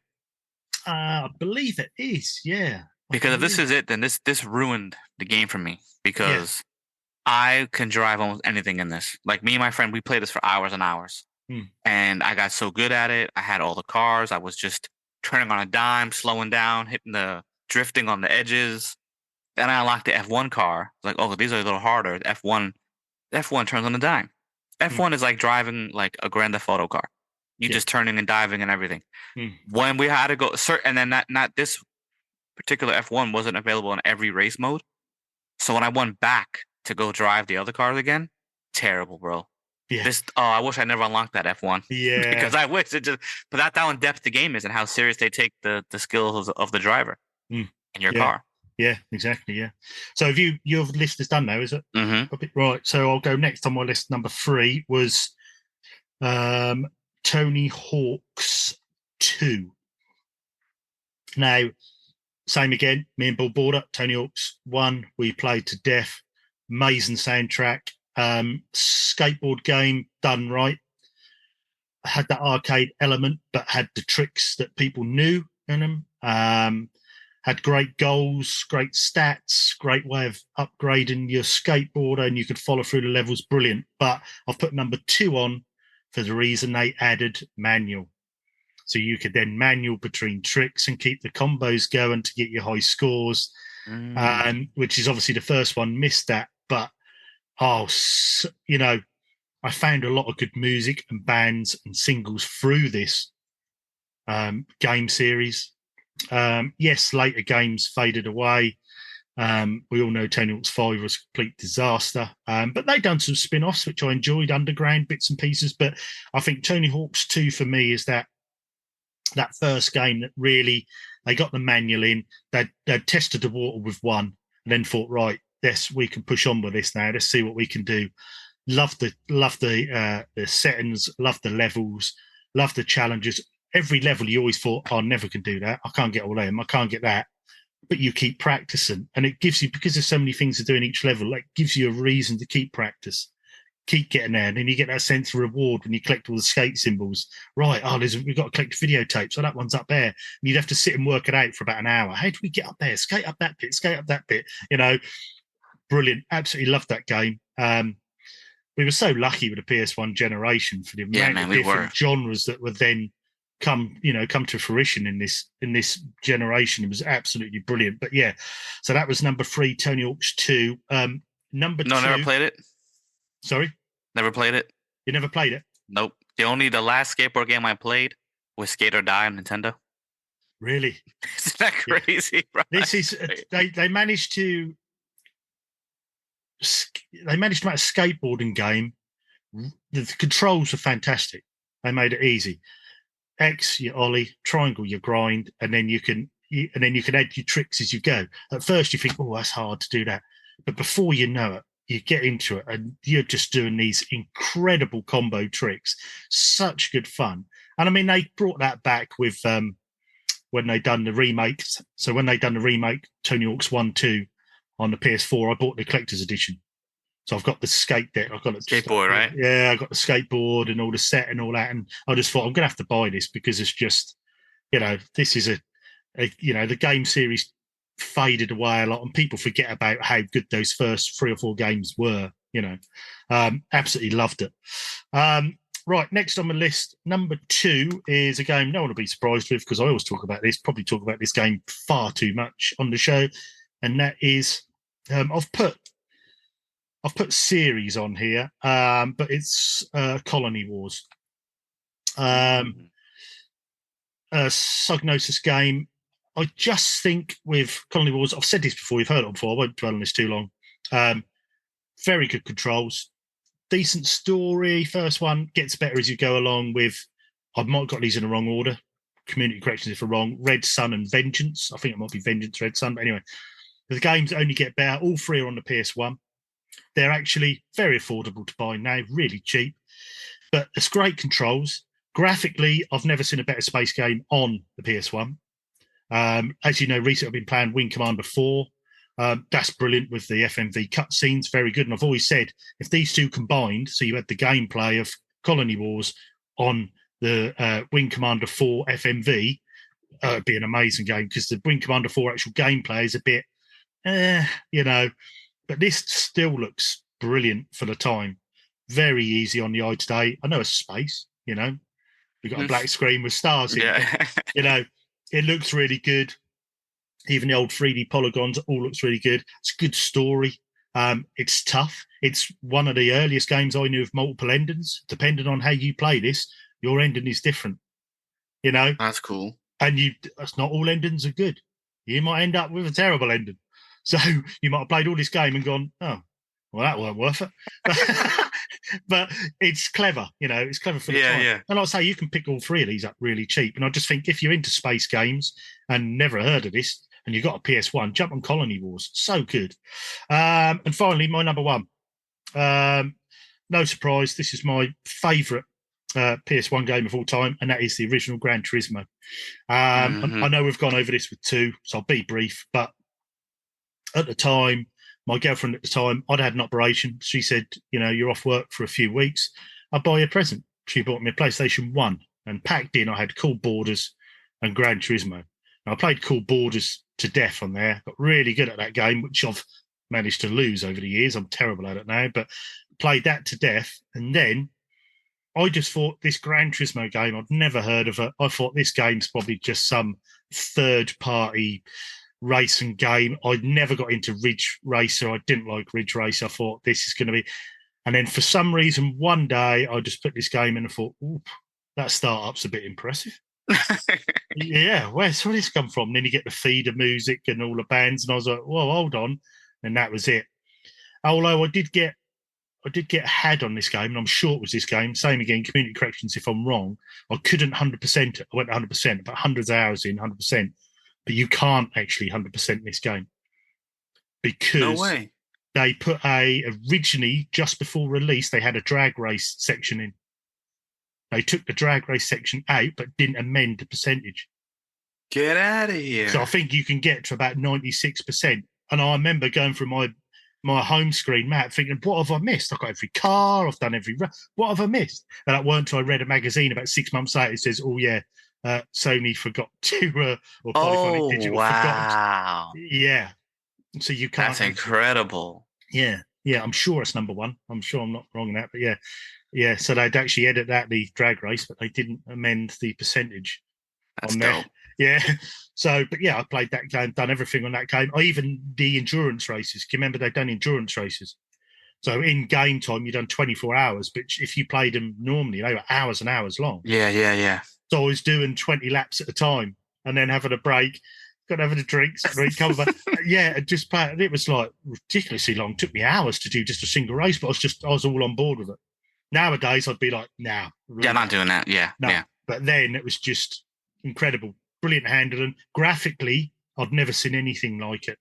Speaker 1: I believe it is, yeah.
Speaker 2: Because if this is it, then this ruined the game for me. Because I can drive almost anything in this. Like me and my friend, we played this for hours and hours. And I got so good at it. I had all the cars. I was just turning on a dime, slowing down, hitting the drifting on the edges. Then I unlocked the F1 car. Like, oh, these are a little harder. F1 turns on a dime. F1 is like driving like a Grand Theft Auto car. You just turning and diving and everything. When we had to go, and then not this particular F1 wasn't available in every race mode. So when I went back to go drive the other cars again, terrible, bro.
Speaker 1: Yeah.
Speaker 2: I wish I never unlocked that F1.
Speaker 1: Yeah.
Speaker 2: Because I wish it just, but that's how in depth the game is and how serious they take the skills of the driver in your car.
Speaker 1: Yeah, exactly. Yeah. So your list is done now, is it?
Speaker 2: Mm-hmm.
Speaker 1: Right. So I'll go next on my list. Number 3 was Tony Hawk's 2. Now, same again. Me and Bill Border, Tony Hawk's 1. We played to death. Amazing soundtrack. Skateboard game done right. Had that arcade element, but had the tricks that people knew in them. Had great goals, great stats, great way of upgrading your skateboarder, and you could follow through the levels. Brilliant. But I've put number 2 on for the reason they added manual. So you could then manual between tricks and keep the combos going to get your high scores, which is obviously the first one missed that. But, I found a lot of good music and bands and singles through this game series. Yes, later games faded away. We all know Tony Hawk's 5 was a complete disaster. But they've done some spin-offs, which I enjoyed, underground bits and pieces. But I think Tony Hawk's 2 for me is that first game that really, they got the manual in, they'd tested the water with 1 and then thought, right, yes, we can push on with this now. Let's see what we can do. Love the settings, love the levels, love the challenges. Every level you always thought, I never can do that. I can't get all them. I can't get that. But you keep practicing. And it gives you, because there's so many things to do in each level, it gives you a reason to keep practice. Keep getting there. And then you get that sense of reward when you collect all the skate symbols. Right, we've got to collect videotapes. So that one's up there. And you'd have to sit and work it out for about an hour. How do we get up there? Skate up that bit, skate up that bit. Brilliant. Absolutely loved that game. We were so lucky with the PS1 generation for the amount of different genres that would then come to fruition in this generation. It was absolutely brilliant. But yeah, so that was number 3, Tony Hawk's 2. Number 2.
Speaker 2: No, never played it.
Speaker 1: Sorry?
Speaker 2: Never played it.
Speaker 1: You never played it?
Speaker 2: Nope. The last skateboard game I played was Skate or Die on Nintendo.
Speaker 1: Really?
Speaker 2: Isn't that crazy? Yeah. Right?
Speaker 1: This is they managed to make a skateboarding game. The controls are fantastic. They made it easy. X, your ollie, triangle, your grind, and then you can add your tricks as you go. At first, you think, "Oh, that's hard to do that," but before you know it, you get into it, and you're just doing these incredible combo tricks. Such good fun. And I mean, they brought that back with when they done the remake. So when they done the remake, Tony Hawk's 1, 2 on the PS4, I bought the collector's edition. So I've got the skate deck. I've got the
Speaker 2: skateboard, right?
Speaker 1: Yeah, I got the skateboard and all the set and all that. And I just thought I'm going to have to buy this because it's just, this is the game series faded away a lot and people forget about how good those first 3 or 4 games were. Absolutely loved it. Right, next on the list, number 2 is a game no one will be surprised with because I always probably talk about this game far too much on the show, and that is I've put series on here, but it's Colony Wars. A Psygnosis game. I just think with Colony Wars, I've said this before, you've heard it before, I won't dwell on this too long. Very good controls, decent story. First one gets better as you go along with, I might have got these in the wrong order. Community corrections if I'm wrong. Red Sun and Vengeance. I think it might be Vengeance, Red Sun. But anyway, the games only get better. All 3 are on the PS1. They're actually very affordable to buy now, really cheap. But it's great controls. Graphically, I've never seen a better space game on the PS1. As you know, recently I've been playing Wing Commander 4. That's brilliant with the FMV cutscenes, very good. And I've always said, if these two combined, so you had the gameplay of Colony Wars on the Wing Commander 4 FMV, it'd be an amazing game because the Wing Commander 4 actual gameplay is a bit, but this still looks brilliant for the time. Very easy on the eye today. I know it's space, we've got a black screen with stars in it. It looks really good. Even the old 3D polygons, all looks really good. It's a good story. It's tough. It's one of the earliest games I knew of multiple endings. Depending on how you play this, your ending is different.
Speaker 5: That's cool.
Speaker 1: And that's not all endings are good. You might end up with a terrible ending. So you might have played all this game and gone, oh, well, that weren't worth it. But it's clever, it's clever for the time.
Speaker 5: Yeah.
Speaker 1: And like I say, you can pick all 3 of these up really cheap. And I just think if you're into space games and never heard of this, and you've got a PS1, jump on Colony Wars. So good. And finally, my number 1. No surprise, this is my favourite PS1 game of all time, and that is the original Gran Turismo. I know we've gone over this with 2, so I'll be brief. But at the time, my girlfriend at the time, I'd had an operation. She said, you're off work for a few weeks. I'll buy you a present. She bought me a PlayStation 1, and packed in, I had Cool Borders and Gran Turismo. Now, I played Cool Borders to death on there, got really good at that game, which I've managed to lose over the years. I'm terrible at it now, but played that to death. And then I just thought this Gran Turismo game, I'd never heard of it. I thought this game's probably just some third-party racing game. I'd never got into Ridge Racer. I didn't like Ridge Racer. I thought this is going to be... And then for some reason, one day, I just put this game in and thought, ooh, that startup's a bit impressive. Yeah, where's this come from? And then you get the feeder music and all the bands, and I was like, "Whoa, hold on!" And that was it. Although I did get had on this game, and I'm sure it was this game. Same again, community corrections if I'm wrong. I couldn't 100% it. I went 100%, but hundreds of hours in 100%. But you can't actually 100% this game because
Speaker 5: No way.
Speaker 1: they put originally just before release they had a drag race section in. They took the drag race section out, but didn't amend the percentage.
Speaker 5: Get out of here.
Speaker 1: So I think you can get to about 96%. And I remember going through my home screen map thinking, what have I missed? I've got every car, I've done every... What have I missed? And that weren't until I read a magazine about 6 months later. It says, oh, yeah, Sony forgot to... or Polyphonic Digital
Speaker 5: wow.
Speaker 1: forgot. Yeah. So you can't...
Speaker 5: That's incredible.
Speaker 1: Yeah. Yeah, I'm sure it's number 1. I'm sure I'm not wrong in that, but yeah. Yeah, so they'd actually edit that, the drag race, but they didn't amend the percentage on there.
Speaker 5: Dope.
Speaker 1: Yeah. So, but yeah, I played that game, done everything on that game. Even the endurance races. Can you remember they'd done endurance races? So in game time, you've done 24 hours, but if you played them normally, they were hours and hours long.
Speaker 5: Yeah.
Speaker 1: So I was doing 20 laps at a time and then having a break, got having a drink, come back. Yeah, and just play. And it was like ridiculously long. It took me hours to do just a single race, but I was all on board with it. Nowadays, I'd be like, nah.
Speaker 5: Yeah, not doing that. Yeah,
Speaker 1: no.
Speaker 5: yeah.
Speaker 1: But then it was just incredible. Brilliant handling. Graphically, I've never seen anything like it.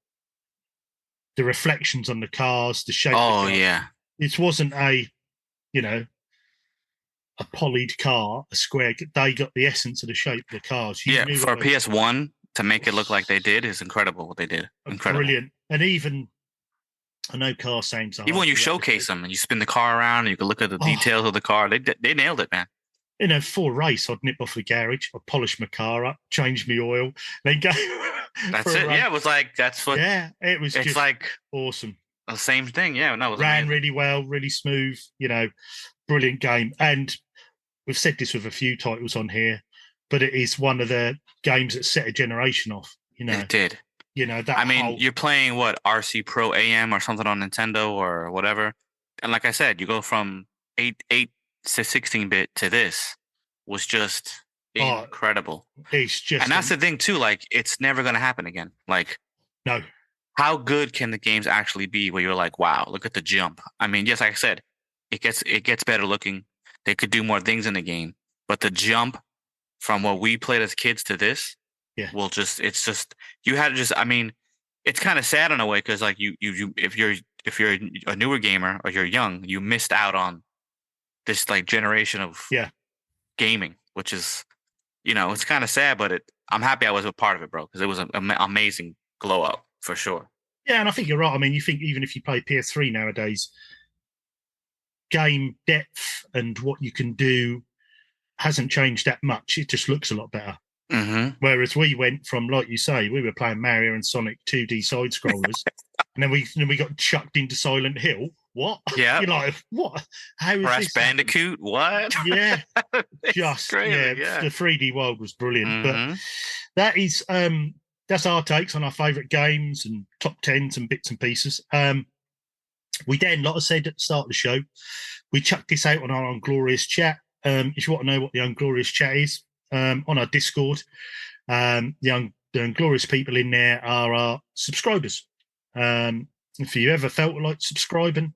Speaker 1: The reflections on the cars, the shape.
Speaker 5: Oh, yeah.
Speaker 1: It wasn't a polyed car, a square. They got the essence of the shape of the cars.
Speaker 5: Yeah, for a PS1 to make it look like they did is incredible what they did. Incredible.
Speaker 1: Brilliant. And even... I know car sames.
Speaker 5: Even when you showcase them and you spin the car around and you can look at the details of the car, they nailed it, man.
Speaker 1: For a race, I'd nip off the garage, I'd polish my car up, change my oil, then go.
Speaker 5: That's it. Yeah, it was like, that's what.
Speaker 1: Yeah, it was
Speaker 5: it's
Speaker 1: just
Speaker 5: like
Speaker 1: awesome.
Speaker 5: the same thing. Yeah, no, it was
Speaker 1: ran
Speaker 5: amazing.
Speaker 1: really well, really smooth, brilliant game. And we've said this with a few titles on here, but it is one of the games that set a generation off.
Speaker 5: It did.
Speaker 1: That.
Speaker 5: I mean,
Speaker 1: whole,
Speaker 5: you're playing what, RC Pro AM or something on Nintendo or whatever, and like I said, you go from 8 to 16-bit to this was just incredible.
Speaker 1: It's just,
Speaker 5: and that's the thing too. Like, it's never gonna happen again. Like,
Speaker 1: no.
Speaker 5: How good can the games actually be? Where you're like, wow, look at the jump. I mean, yes, like I said, it gets better looking. They could do more things in the game, but the jump from what we played as kids to this, it's just you had to just. I mean, it's kind of sad in a way because like you if you're a newer gamer or you're young, you missed out on this like generation of gaming, which is, it's kind of sad, but I'm happy I was a part of it, bro, because it was an amazing glow up for sure.
Speaker 1: Yeah, and I think you're right. I mean, you think even if you play PS3 nowadays, game depth and what you can do hasn't changed that much. It just looks a lot better.
Speaker 5: Mm-hmm.
Speaker 1: Whereas we went from, like you say, we were playing Mario and Sonic 2D side scrollers, and then we got chucked into Silent Hill. What?
Speaker 5: Yeah.
Speaker 1: You're like, what? How is
Speaker 5: Crash
Speaker 1: this
Speaker 5: Bandicoot? What?
Speaker 1: Yeah.
Speaker 5: Just crazy,
Speaker 1: The 3D world was brilliant.
Speaker 5: Mm-hmm.
Speaker 1: But that is that's our takes on our favourite games and top tens and bits and pieces. We then, like I said at the start of the show, we chucked this out on our Unglorious chat. If you want to know what the Unglorious chat is, on our Discord, the Unglorious people in there are our subscribers. If you ever felt like subscribing,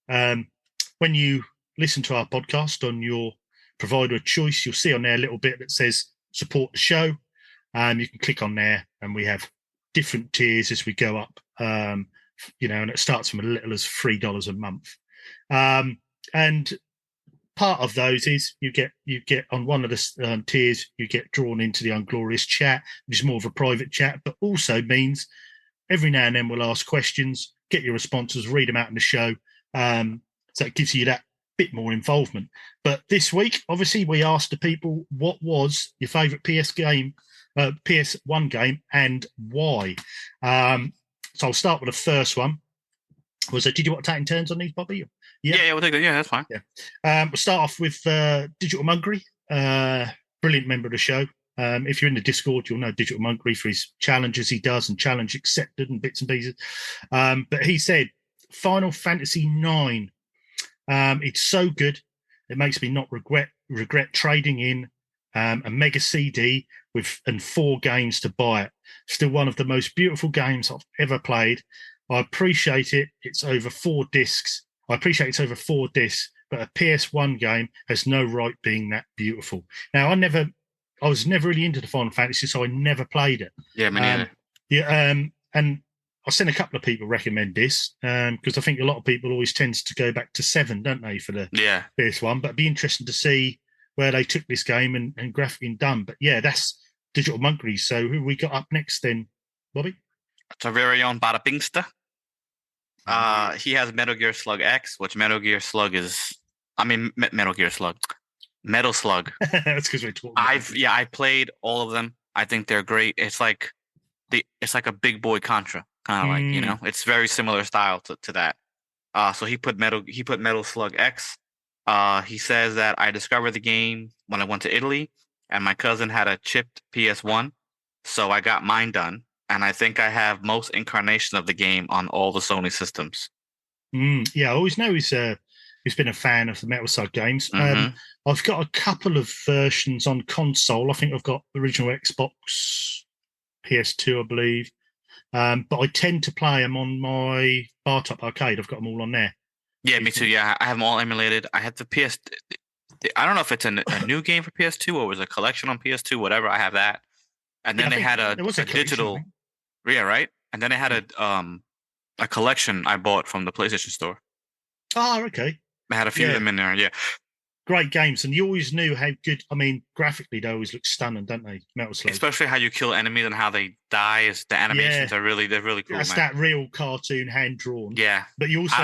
Speaker 1: when you listen to our podcast on your provider of choice, you'll see on there a little bit that says support the show. You can click on there, and we have different tiers as we go up. And it starts from as little as $3 a month. And part of those is you get on one of the tiers, you get drawn into the Unglorious chat, which is more of a private chat, but also means every now and then we'll ask questions, get your responses, read them out in the show. So it gives you that bit more involvement. But this week, obviously, we asked the people what was your favourite PS1 game and why. So I'll start with the first one. Did you want to take in turns on these, Bobby?
Speaker 5: Yeah, we'll take it. Yeah, that's fine.
Speaker 1: Yeah. We'll start off with Digital Monkery, brilliant member of the show. If you're in the Discord, you'll know Digital Monkery for his challenges he does and challenge accepted and bits and pieces. But he said Final Fantasy IX. It's so good. It makes me not regret trading in a mega CD and 4 games to buy it. Still one of the most beautiful games I've ever played. I appreciate it. It's over 4 discs. But a PS1 game has no right being that beautiful. Now, I was never really into the Final Fantasy, so I never played it.
Speaker 5: Yeah, me neither.
Speaker 1: And I've seen a couple of people recommend this because I think a lot of people always tend to go back to 7, don't they, for the PS1? But it'd be interesting to see where they took this game and graphically done. But yeah, that's Digital Monkery. So who we got up next then, Bobby?
Speaker 5: It's our very own Bada Bingster. He has Metal Gear Slug X, which Metal Gear Slug is. I mean, Metal Gear Slug, Metal Slug.
Speaker 1: That's because we're talking.
Speaker 5: I played all of them. I think they're great. It's like a big boy Contra, kind of like, it's very similar style to that. So he put Metal Slug X. He says that I discovered the game when I went to Italy, and my cousin had a chipped PS1, so I got mine done. And I think I have most incarnations of the game on all the Sony systems.
Speaker 1: Yeah, I always know he's been a fan of the Metal Slug games.
Speaker 5: Mm-hmm.
Speaker 1: I've got a couple of versions on console. I think I've got the original Xbox, PS2, I believe. But I tend to play them on my Bar Top Arcade. I've got them all on there.
Speaker 5: Yeah, me too. Yeah, I have them all emulated. I had the PS. I don't know if it's a new game for PS2 or it was a collection on PS2. Whatever, I have that. And then they had a digital. Yeah, right. And then they had a collection I bought from the PlayStation Store.
Speaker 1: Oh, okay.
Speaker 5: They had a few of them in there. Yeah.
Speaker 1: Great games, and you always knew how good. I mean, graphically, they always look stunning, don't they? Metal Slug,
Speaker 5: especially how you kill enemies and how they die. The animations are really cool.
Speaker 1: That's that real cartoon, hand drawn.
Speaker 5: Yeah,
Speaker 1: but you also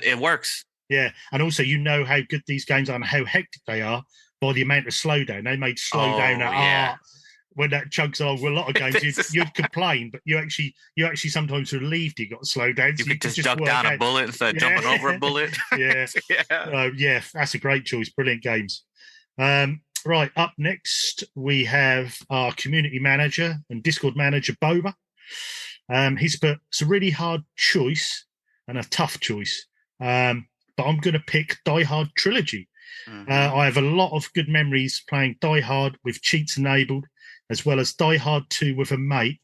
Speaker 5: it works.
Speaker 1: Yeah, and also you know how good these games are and how hectic they are by the amount of slowdown. They made slowdown art. When that chugs on, with a lot of games, you'd complain, but you actually sometimes relieved you got slowed down.
Speaker 5: You could just duck down a bullet instead of jumping over a bullet.
Speaker 1: Yeah, that's a great choice. Brilliant games. Right, up next, we have our community manager and Discord manager, Boba. He's put, it's a really hard choice and a tough choice, but I'm going to pick Die Hard Trilogy. I have a lot of good memories playing Die Hard with cheats enabled, as well as Die Hard 2 with a mate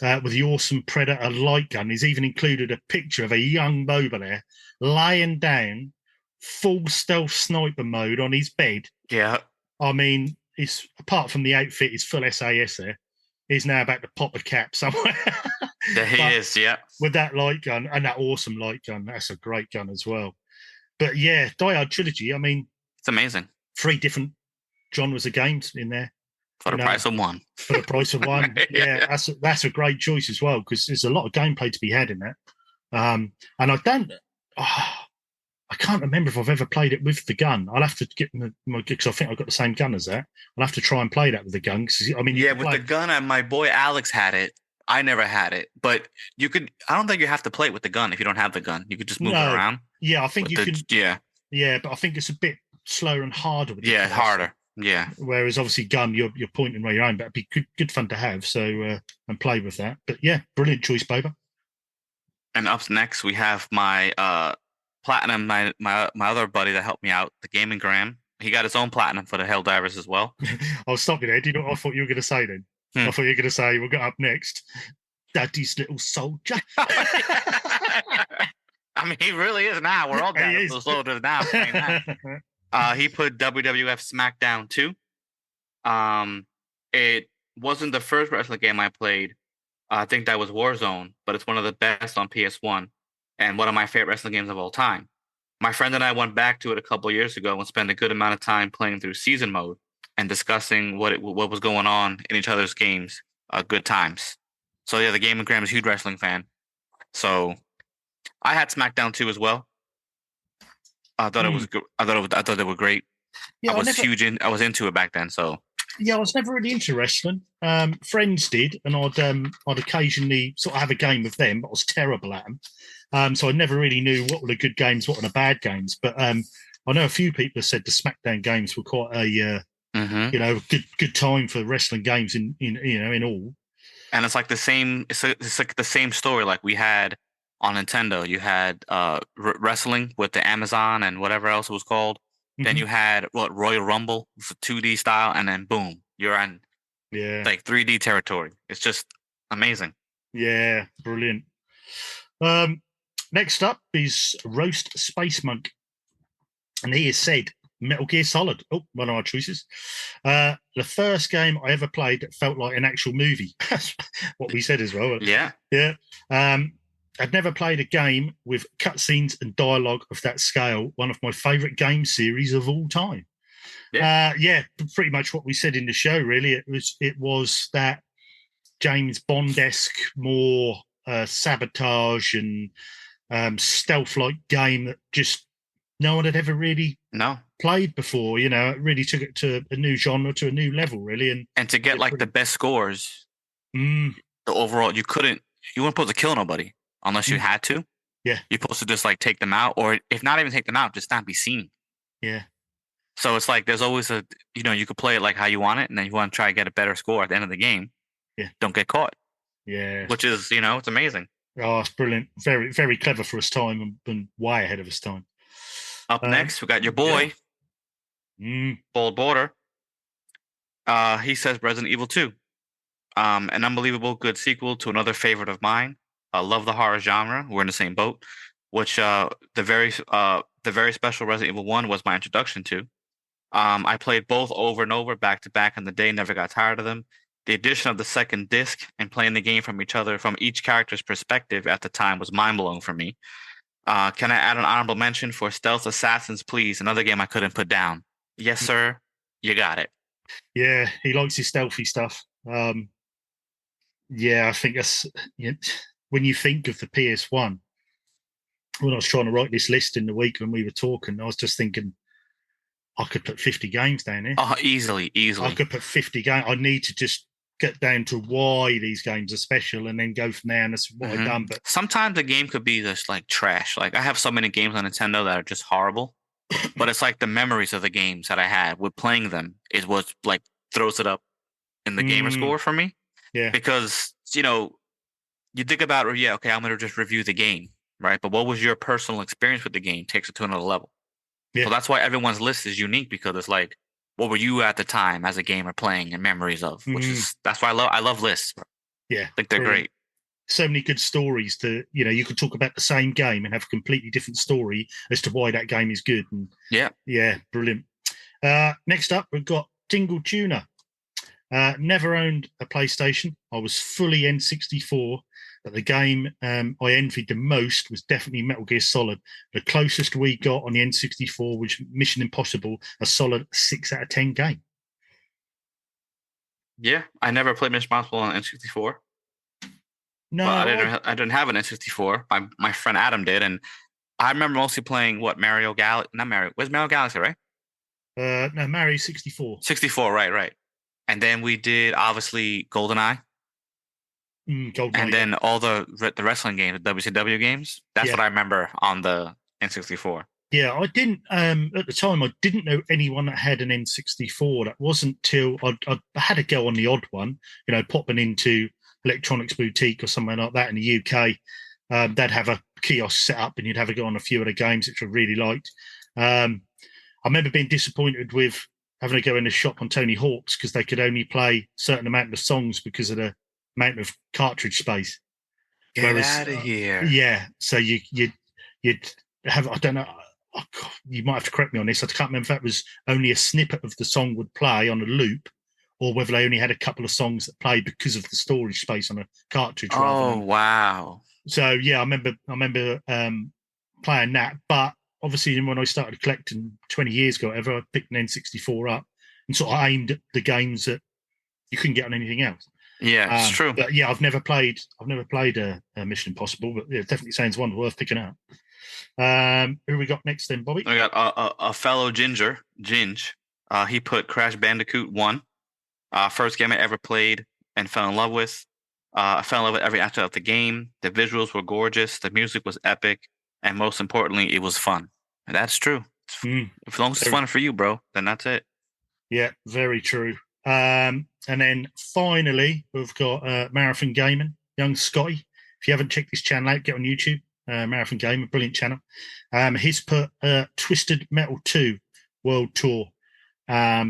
Speaker 1: with the awesome Predator light gun. He's even included a picture of a young Boba there lying down, full stealth sniper mode on his bed.
Speaker 5: Yeah.
Speaker 1: I mean, it's apart from the outfit, he's full SAS there. He's now about to pop a cap somewhere.
Speaker 5: There he is, yeah.
Speaker 1: With that light gun and that awesome light gun. That's a great gun as well. But yeah, Die Hard Trilogy, I mean,
Speaker 5: it's amazing.
Speaker 1: 3 different genres of games in there.
Speaker 5: For the price of one.
Speaker 1: For the price of one. Yeah, that's a great choice as well, because there's a lot of gameplay to be had in that. And I can't remember if I've ever played it with the gun. I'll have to get my, because I think I've got the same gun as that. I'll have to try and play that with the gun. I mean,
Speaker 5: yeah, with the gun, and my boy Alex had it. I never had it, but you could. I don't think you have to play it with the gun if you don't have the gun. You could just move it around.
Speaker 1: Yeah, I think you can.
Speaker 5: Yeah,
Speaker 1: but I think it's a bit slower and harder. With
Speaker 5: harder. Yeah.
Speaker 1: Whereas obviously gun, you're pointing where you're aiming, but it'd be good fun to have. So and play with that. But yeah, brilliant choice, Boba.
Speaker 5: And up next, we have my platinum, my other buddy that helped me out, the Gaming Graham. He got his own platinum for the Helldivers as well.
Speaker 1: I'll stop you there. Do you know what I thought you were going to say then? I thought you were going to say we'll get up next. Daddy's little soldier.
Speaker 5: I mean, he really is now. We're all Daddy's little soldiers now. He put WWF SmackDown 2. It wasn't the first wrestling game I played. I think that was Warzone, but it's one of the best on PS1 and one of my favorite wrestling games of all time. My friend and I went back to it a couple of years ago and spent a good amount of time playing through season mode and discussing what was going on in each other's games. Good times. So yeah, the Gaming Graham is a huge wrestling fan. So I had SmackDown 2 as well. I thought it was good. I thought they were great. Yeah, I was into it back then. So
Speaker 1: yeah, I was never really into wrestling. Friends did, and I'd occasionally sort of have a game with them, but I was terrible at them. So I never really knew what were the good games, what were the bad games. But I know a few people have said the SmackDown games were quite a good time for wrestling games in all.
Speaker 5: And it's like the same. It's like the same story. Like we had on Nintendo, you had wrestling with the Amazon and whatever else it was called. Then you had Royal Rumble, for 2D style, and then boom, you're in like 3D territory. It's just amazing.
Speaker 1: Yeah, brilliant. Next up is Roast Space Monk, and he has said Metal Gear Solid. Oh, one of our choices. The first game I ever played that felt like an actual movie. That's what we said as well.
Speaker 5: Yeah.
Speaker 1: I'd never played a game with cutscenes and dialogue of that scale. One of my favourite game series of all time. Yeah, pretty much what we said in the show. Really, it was that James Bond-esque, more sabotage and stealth-like game that just no one had ever really played before. You know, it really took it to a new genre, to a new level, really. And
Speaker 5: to get like the best scores, the overall, you weren't supposed to kill nobody. Unless you had to. Yeah. You're supposed to just like take them out, or if not even take them out, just not be seen.
Speaker 1: Yeah.
Speaker 5: So it's like there's always you could play it like how you want it, and then you want to try to get a better score at the end of the game.
Speaker 1: Yeah.
Speaker 5: Don't get caught.
Speaker 1: Yeah.
Speaker 5: Which is, it's amazing.
Speaker 1: Oh, it's brilliant. Very, very clever for its time and way ahead of its time.
Speaker 5: Up next, we got your boy, Bold Border. He says Resident Evil 2. An unbelievable good sequel to another favorite of mine. I love the horror genre. We're in the same boat. Which the very special Resident Evil 1 was my introduction to. I played both over and over, back to back in the day. Never got tired of them. The addition of the second disc and playing the game from each character's perspective at the time was mind blowing for me. Can I add an honorable mention for Stealth Assassins, please? Another game I couldn't put down. Yes, sir. You got it.
Speaker 1: Yeah, he likes his stealthy stuff. Yeah, I think that's. When you think of the PS1, when I was trying to write this list in the week when we were talking, I was just thinking I could put 50 games down here.
Speaker 5: Oh, easily.
Speaker 1: I could put 50 games. I need to just get down to why these games are special and then go from there, and that's what I've done. But
Speaker 5: sometimes a game could be just like trash. Like I have so many games on Nintendo that are just horrible. but it's like the memories of the games that I had with playing them is what like throws it up in the gamer score for me.
Speaker 1: Yeah.
Speaker 5: Because, you think about, yeah, okay, I'm going to just review the game, right? But what was your personal experience with the game takes it to another level.
Speaker 1: Yeah.
Speaker 5: So that's why everyone's list is unique, because it's like, what were you at the time as a gamer playing and memories of? Which is, that's why I love lists.
Speaker 1: Yeah.
Speaker 5: I think they're
Speaker 1: Brilliant.
Speaker 5: great.
Speaker 1: So many good stories to, you could talk about the same game and have a completely different story as to why that game is good. And yeah, brilliant. Next up, we've got Tingle Tuner. Never owned a PlayStation. I was fully N64, but the game I envied the most was definitely Metal Gear Solid. The closest we got on the N64 was Mission Impossible, a solid 6 out of 10 game.
Speaker 5: Yeah, I never played Mission Impossible on N64.
Speaker 1: No,
Speaker 5: I didn't have an N64. My friend Adam did, and I remember mostly playing Mario Galaxy. Not Mario. Where's Mario Galaxy, right?
Speaker 1: No, Mario 64.
Speaker 5: 64, right. And then we did obviously GoldenEye.
Speaker 1: GoldenEye,
Speaker 5: and then all the wrestling games, the WCW games. That's what I remember on the N64.
Speaker 1: Yeah, I didn't at the time. I didn't know anyone that had an N64. That wasn't till I had to go on the odd one. Popping into Electronics Boutique or somewhere like that in the UK. They'd have a kiosk set up, and you'd have a go on a few of the games which I really liked. I remember being disappointed with having to go in the shop on Tony Hawk's because they could only play a certain amount of songs because of the amount of cartridge space.
Speaker 5: Get out of here!
Speaker 1: Yeah, so you'd have, I don't know. You might have to correct me on this. I can't remember if that was only a snippet of the song would play on a loop, or whether they only had a couple of songs that played because of the storage space on a cartridge.
Speaker 5: Oh wow!
Speaker 1: So yeah, I remember playing that. But obviously, when I started collecting 20 years ago, whatever, I picked an N64 up and sort of aimed at the games that you couldn't get on anything else.
Speaker 5: Yeah, it's true.
Speaker 1: But yeah, I've never played a Mission Impossible, but it definitely sounds one worth picking up. Who we got next then, Bobby?
Speaker 5: We got a fellow Ginge. He put Crash Bandicoot 1. First game I ever played and fell in love with. I fell in love with every aspect of the game. The visuals were gorgeous. The music was epic. And most importantly, it was fun. And that's true. As long as it's fun for you, bro, then that's it.
Speaker 1: Yeah, very true. And then finally, we've got Marathon Gaming, young Scotty. If you haven't checked his channel out, get on YouTube. Marathon Gaming, brilliant channel. He's put Twisted Metal 2 World Tour. But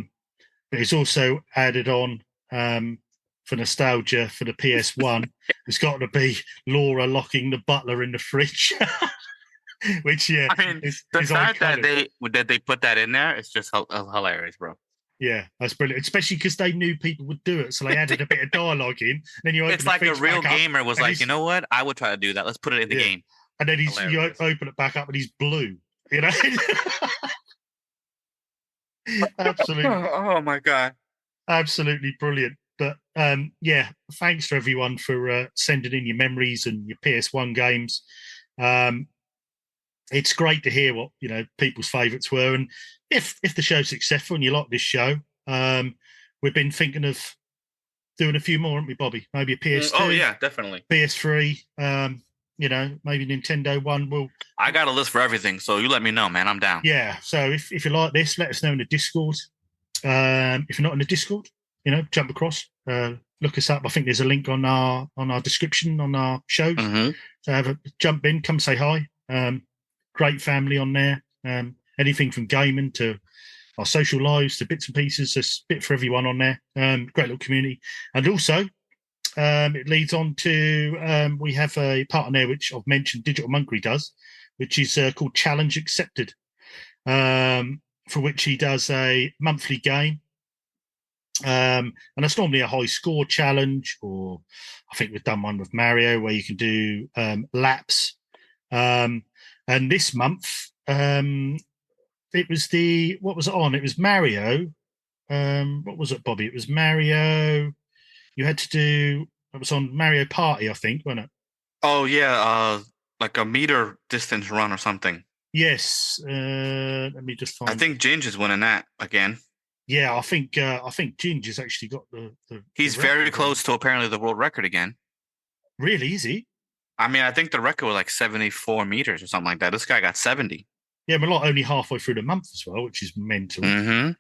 Speaker 1: he's also added on for nostalgia for the PS1. It's got to be Laura locking the butler in the fridge. Which, yeah.
Speaker 5: I mean, the fact that they put that in there, it's just hilarious, bro.
Speaker 1: Yeah, that's brilliant. Especially because they knew people would do it, so they added a bit of dialogue in. Then you open
Speaker 5: it's like a real gamer was like, you know what? I would try to do that. Let's put it in the game.
Speaker 1: And then you open it back up, and he's blue. Absolutely.
Speaker 5: Oh my god.
Speaker 1: Absolutely brilliant. But yeah, thanks to everyone for sending in your memories and your PS1 games. It's great to hear what people's favourites were, and if the show's successful and you like this show, we've been thinking of doing a few more, haven't we, Bobby? Maybe a PS2.
Speaker 5: Oh yeah, definitely.
Speaker 1: PS3. Maybe Nintendo one.
Speaker 5: I got a list for everything, so you let me know, man. I'm down.
Speaker 1: Yeah. So if you like this, let us know in the Discord. If you're not in the Discord, jump across, look us up. I think there's a link on our description on our shows.
Speaker 5: Mm-hmm.
Speaker 1: So have a jump in, come say hi. Great family on there. Anything from gaming to our social lives to bits and pieces. There's a bit for everyone on there. Great little community. And also, it leads on to we have a part on there which I've mentioned Digital Monkery does, which is called Challenge Accepted, for which he does a monthly game. And that's normally a high score challenge, or I think we've done one with Mario where you can do laps. And this month, it was what was it on? It was Mario. What was it, Bobby? It was Mario. You had to do. It was on Mario Party, I think, wasn't it?
Speaker 5: Oh yeah, like a meter distance run or something.
Speaker 1: Yes. Let me just find.
Speaker 5: I think Ginge is winning that again.
Speaker 1: Yeah, I think Ginge has actually got the
Speaker 5: He's
Speaker 1: the
Speaker 5: very
Speaker 1: record.
Speaker 5: close to apparently the world record again.
Speaker 1: Really, is he?
Speaker 5: I mean, I think the record was like 74 meters or something like that. This guy got 70.
Speaker 1: Yeah, we're like only halfway through the month as well, which is mental.
Speaker 5: Mm-hmm.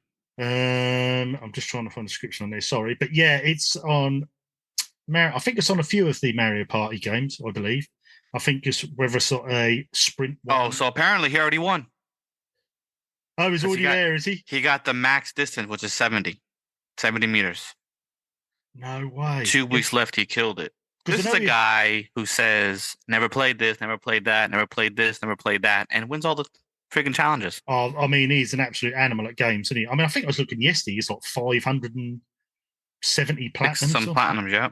Speaker 1: I'm just trying to find a description on there. Sorry, but yeah, it's on. I think it's on a few of the Mario Party games. I believe. I think it's whether it's sort of a sprint.
Speaker 5: Oh, so apparently he already won.
Speaker 1: Oh, he's
Speaker 5: 'Cause
Speaker 1: already there, is he?
Speaker 5: He got the max distance, which is 70 meters.
Speaker 1: No way.
Speaker 5: 2 weeks left, he killed it.
Speaker 1: 'Cause
Speaker 5: This
Speaker 1: I
Speaker 5: is
Speaker 1: know
Speaker 5: a guy who says, never played this, never played that, never played this, never played that, and wins all the freaking challenges.
Speaker 1: Oh, I mean, he's an absolute animal at games, isn't he? I mean, I think I was looking yesterday. He's like 570 platinums.
Speaker 5: Some platinums, yeah.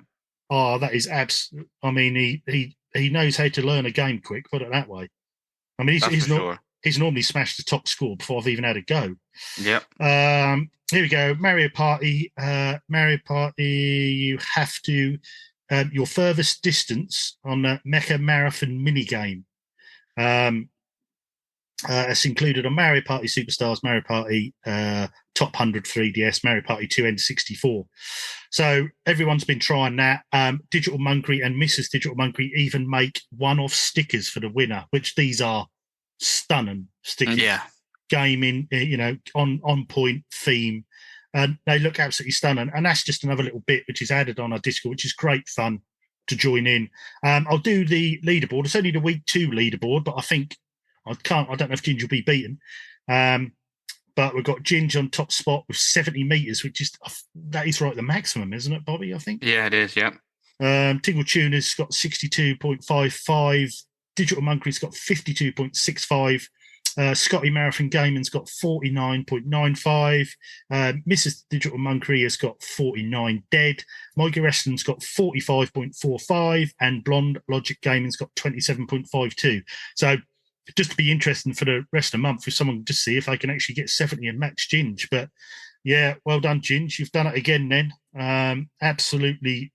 Speaker 1: Oh, that is absolute. I mean, he knows how to learn a game quick. Put it that way. I mean,
Speaker 5: That's for sure.
Speaker 1: he's normally smashed the top score before I've even had a go.
Speaker 5: Yep.
Speaker 1: Here we go. Mario Party. Mario Party. You have to your furthest distance on the Mecha Marathon minigame. It's included on Mario Party Superstars, Mario Party Top 100 3DS, Mario Party 2 N64. So everyone's been trying that. Digital Monkery and Mrs. Digital Monkery even make one-off stickers for the winner, which these are stunning stickers.
Speaker 5: Yeah.
Speaker 1: Gaming, on point theme. And they look absolutely stunning. And that's just another little bit which is added on our Discord, which is great fun to join in. I'll do the leaderboard. It's only the week 2 leaderboard, but I think I don't know if Ginge will be beaten. But we've got Ginge on top spot with 70 meters, which is that is right the maximum, isn't it, Bobby? I think.
Speaker 5: Yeah, it is. Yep.
Speaker 1: Tingle Tuner's got 62.55. Digital Monkery's got 52.65. Scotty Marathon Gaming's got 49.95. Mrs. Digital Monkery has got 49 dead. Mikey Wrestling's got 45.45. And Blonde Logic Gaming's got 27.52. So just to be interesting for the rest of the month, for someone to see if they can actually get 70 and match Ginge. But yeah, well done, Ginge. You've done it again then. Absolutely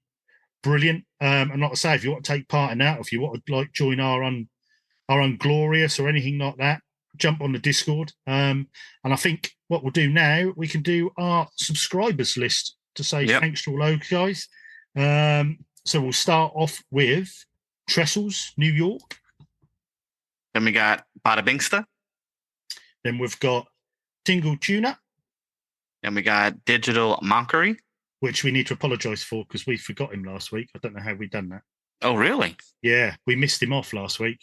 Speaker 1: brilliant. And like I say, if you want to take part in that, if you want to like join our Unglorious or anything like that, jump on the Discord. And I think what we'll do now, we can do our subscribers list to say thanks to all those guys. So we'll start off with Trestles, New York.
Speaker 5: Then we got Bada Bingsta.
Speaker 1: Then we've got Tingle Tuner.
Speaker 5: Then we got Digital Monkery,
Speaker 1: which we need to apologise for because we forgot him last week. I don't know how we done that.
Speaker 5: Oh, really?
Speaker 1: Yeah, we missed him off last week.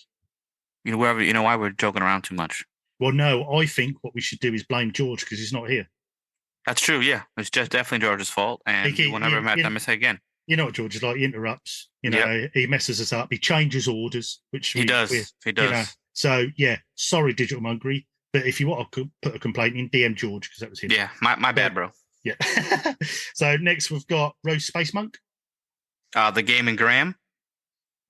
Speaker 5: You know why we're joking around too much?
Speaker 1: Well, no, I think what we should do is blame George because he's not here.
Speaker 5: That's true, yeah. It's just definitely George's fault, and we'll never have that mistake again.
Speaker 1: You know what George is like? He interrupts. He messes us up. He changes orders, which
Speaker 5: he does. He does.
Speaker 1: So, yeah, sorry, Digital Monkery. But if you want to put a complaint in, DM George because that was him.
Speaker 5: Yeah, my bad, bro.
Speaker 1: Yeah. So next we've got Rose Space Monk.
Speaker 5: The Gaming Graham.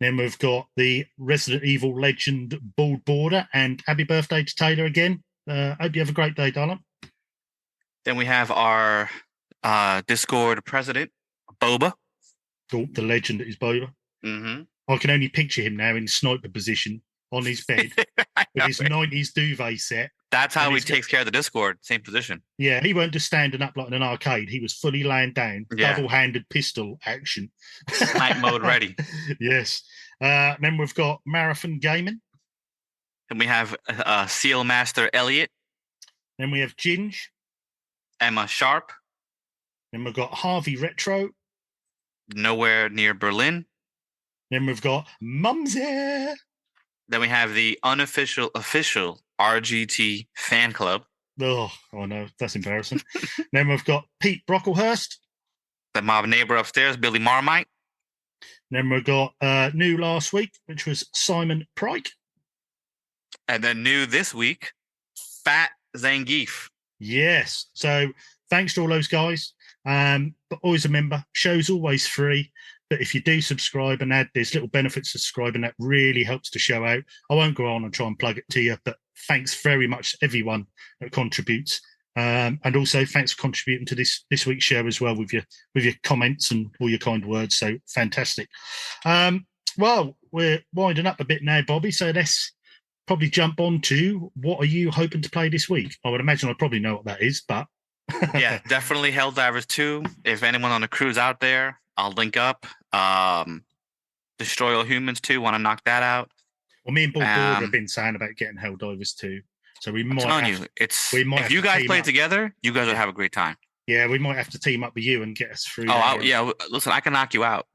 Speaker 1: Then we've got the Resident Evil legend Bald Border, and happy birthday to Taylor again. Hope you have a great day, darling.
Speaker 5: Then we have our Discord president, Boba.
Speaker 1: Oh, the legend is Boba.
Speaker 5: Mm-hmm.
Speaker 1: I can only picture him now in sniper position on his bed with his 90s duvet set.
Speaker 5: That's how he takes care of the Discord, same position.
Speaker 1: Yeah, he weren't just standing up like in an arcade. He was fully laying down, double-handed pistol action.
Speaker 5: Night mode ready.
Speaker 1: Yes. Then we've got Marathon Gaming.
Speaker 5: Then we have Seal Master Elliot.
Speaker 1: Then we have Ginge.
Speaker 5: Emma Sharp.
Speaker 1: Then we've got Harvey Retro.
Speaker 5: Nowhere Near Berlin.
Speaker 1: Then we've got Mumsy.
Speaker 5: Then we have the official RGT fan club.
Speaker 1: Oh no, that's embarrassing. Then we've got Pete Brocklehurst.
Speaker 5: The mob neighbor upstairs, Billy Marmite.
Speaker 1: Then we've got new last week, which was Simon Pryke.
Speaker 5: And then new this week, Fat Zangief.
Speaker 1: Yes. So thanks to all those guys. But always remember, show's always free. But if you do subscribe and add there's little benefits to subscribing, that really helps the show out. I won't go on and try and plug it to you, but thanks very much to everyone that contributes. And also thanks for contributing to this week's show as well with your comments and all your kind words. So fantastic. Well, we're winding up a bit now, Bobby. So let's probably jump on to what are you hoping to play this week? I would imagine I probably know what that is, but
Speaker 5: yeah, definitely Helldivers 2. If anyone on the crew's out there, I'll link up. Destroy All Humans 2, want to knock that out.
Speaker 1: Well, me and Bob Border have been saying about getting Helldivers 2. So we
Speaker 5: I'm
Speaker 1: might
Speaker 5: telling
Speaker 1: have,
Speaker 5: you, it's
Speaker 1: we might
Speaker 5: if
Speaker 1: have
Speaker 5: you
Speaker 1: to
Speaker 5: guys
Speaker 1: team
Speaker 5: play
Speaker 1: up.
Speaker 5: together, you guys will
Speaker 1: Yeah.
Speaker 5: have a great time.
Speaker 1: Yeah, we might have to team up with you and get us through.
Speaker 5: Oh,
Speaker 1: there.
Speaker 5: yeah. Listen, I can knock you out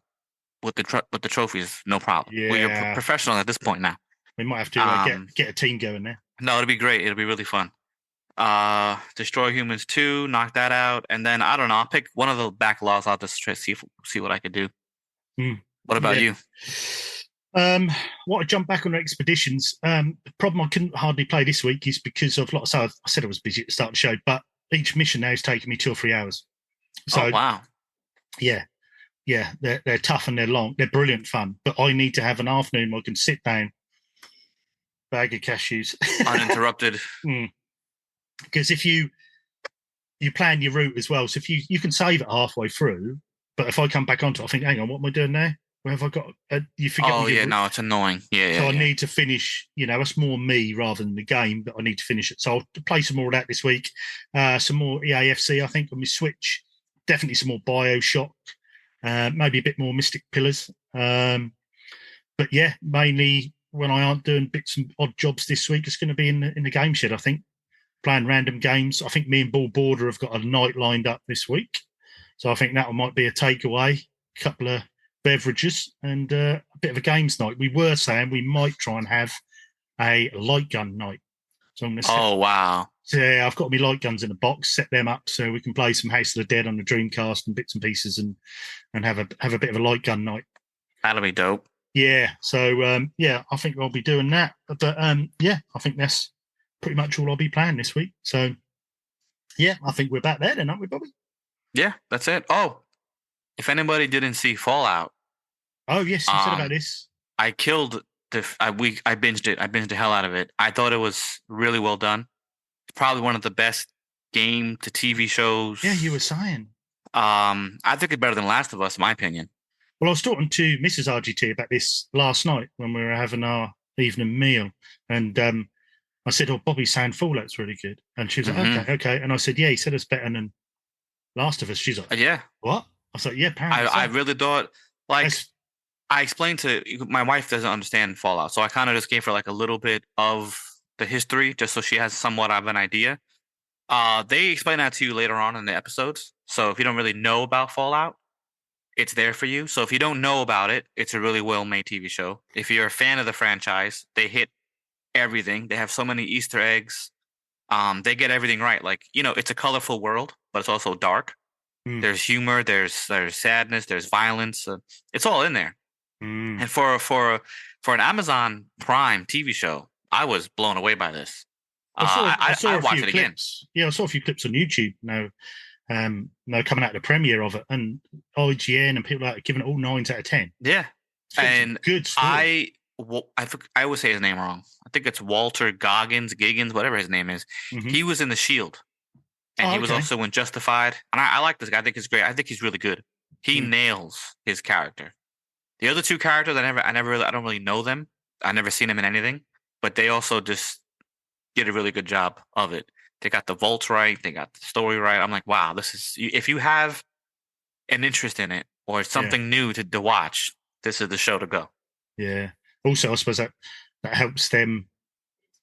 Speaker 5: with the trophies, no problem. Well, you're
Speaker 1: Yeah.
Speaker 5: professional at this point now.
Speaker 1: We might have to get a team going there.
Speaker 5: No, it'll be great. It'll be really fun. Destroy Humans 2, knock that out, and then I don't know. I'll pick one of the backlogs. I'll just try to see what I could do. What about you?
Speaker 1: What I jump back on expeditions. The problem I couldn't hardly play this week is because of lots. I said I was busy at the start of the show, but each mission now is taking me 2 or 3 hours. So
Speaker 5: Oh wow.
Speaker 1: yeah, they're tough and they're long. They're brilliant fun, but I need to have an afternoon where I can sit down, bag of cashews,
Speaker 5: Uninterrupted.
Speaker 1: Because if you plan your route as well, so if you can save it halfway through, but if I come back onto it, I think, hang on, what am I doing now? Where have I got? You forget.
Speaker 5: Oh yeah, no, it's annoying. Yeah,
Speaker 1: so
Speaker 5: yeah.
Speaker 1: I need to finish. It's more me rather than the game, but I need to finish it. So I'll play some more of that this week. Some more EAFC, I think, on my Switch. Definitely some more BioShock. Maybe a bit more Mystic Pillars. But yeah, mainly when I aren't doing bits and odd jobs this week, it's going to be in the game shed, I think. Playing random games. I think me and Ball Border have got a night lined up this week. So I think that might be a takeaway. A couple of beverages and a bit of a games night. We were saying we might try and have a light gun night. So I'm going to
Speaker 5: wow.
Speaker 1: So yeah, I've got my light guns in a box, set them up so we can play some House of the Dead on the Dreamcast and bits and pieces and have a bit of a light gun night.
Speaker 5: That'll be dope.
Speaker 1: Yeah. So I think I'll be doing that. But I think that's pretty much all I'll be playing this week. So yeah, I think we're back there then, aren't we, Bobby?
Speaker 5: Yeah, that's it. Oh, if anybody didn't see Fallout.
Speaker 1: Oh yes, you said about this.
Speaker 5: I killed I binged it. I binged the hell out of it. I thought it was really well done. It's probably one of the best game to TV shows.
Speaker 1: Yeah, you were saying.
Speaker 5: I think it's better than Last of Us, in my opinion.
Speaker 1: Well, I was talking to Mrs. RGT about this last night when we were having our evening meal, and I said, "Oh, Bobby's saying Fallout's really good," and she was like, "Okay," and I said, "Yeah, he said it's better than Last of Us." She's like,
Speaker 5: "Yeah,
Speaker 1: what?" I was like, "Yeah, apparently."
Speaker 5: I really thought I explained to my wife doesn't understand Fallout, so I kind of just gave her like a little bit of the history just so she has somewhat of an idea. They explain that to you later on in the episodes. So if you don't really know about Fallout, it's there for you. So if you don't know about it, it's a really well-made TV show. If you're a fan of the franchise, they hit everything. They have so many Easter eggs. They get everything right. Like, it's a colorful world, but it's also dark. There's humor, there's sadness, there's violence. It's all in there. And for an Amazon Prime TV show, I was blown away by this. I saw a few
Speaker 1: clips. Yeah, I saw a few clips on YouTube now. Coming out the premiere of it, and IGN and people like that giving it all 9s out of 10.
Speaker 5: Yeah, and
Speaker 1: good story.
Speaker 5: I always say his name wrong. I think it's Walter Giggins, whatever his name is. He was in The Shield, and he was also in Justified. And I like this guy. I think he's great. I think he's really good. He nails his character. The other two characters, I don't really know them. I never seen them in anything, but they also just did a really good job of it. They got the vaults right. They got the story right. I'm like, wow, this is, if you have an interest in it or something new to watch, this is the show to go.
Speaker 1: Yeah. Also, I suppose that helps them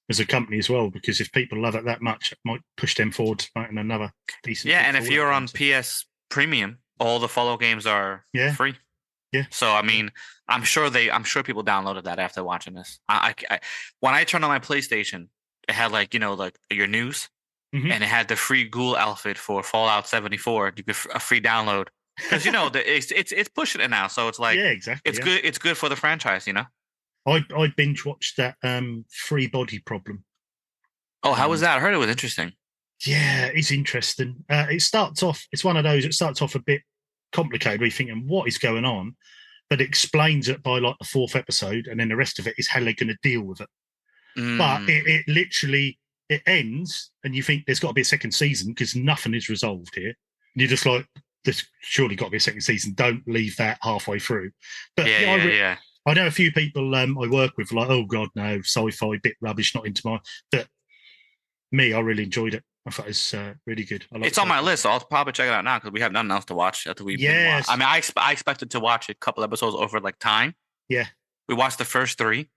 Speaker 1: as a company as well, because if people love it that much, it might push them forward to making another decent.
Speaker 5: Yeah, and if you're on PS Premium, all the Fallout games are free.
Speaker 1: Yeah.
Speaker 5: So I mean, I'm sure people downloaded that after watching this. I when I turned on my PlayStation, it had like your news, and it had the free ghoul outfit for Fallout 74. You could a free download because it's pushing it now. So it's like
Speaker 1: exactly.
Speaker 5: It's good. It's good for the franchise.
Speaker 1: I binge watched that Free Body Problem.
Speaker 5: Oh, how was that? I heard it was interesting.
Speaker 1: Yeah, it's interesting. It's one of those. It starts off a bit complicated. Where you're thinking, what is going on? But it explains it by like the 4th episode, and then the rest of it is how they're going to deal with it. But it literally ends, and you think there's got to be a second season because nothing is resolved here. And you're just like, there's surely got to be a second season. Don't leave that halfway through. But I know a few people I work with like, oh God, no, sci-fi, bit rubbish, not into my. But me, I really enjoyed it. I thought it was really good.
Speaker 5: It's on my list, so I'll probably check it out now because we have nothing else to watch after we've been watching. I mean, I expected to watch a couple episodes over like time.
Speaker 1: Yeah.
Speaker 5: We watched the first 3.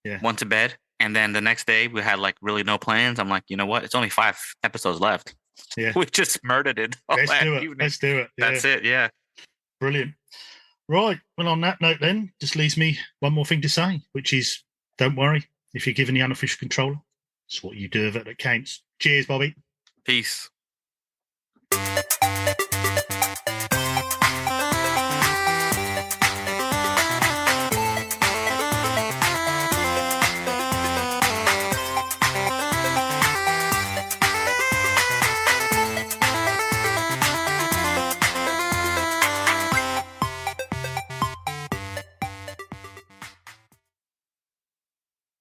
Speaker 1: Yeah.
Speaker 5: Went to bed, And then the next day we had like really no plans. I'm like, you know what? It's only 5 episodes left.
Speaker 1: Yeah.
Speaker 5: We just murdered it.
Speaker 1: Let's do it.
Speaker 5: Evening.
Speaker 1: Let's do it. Yeah.
Speaker 5: That's it. Yeah.
Speaker 1: Brilliant. Right. Well, on that note, then, just leaves me one more thing to say, which is don't worry if you're given the unofficial controller. It's what you do with it that counts. Cheers, Bobby.
Speaker 5: Peace.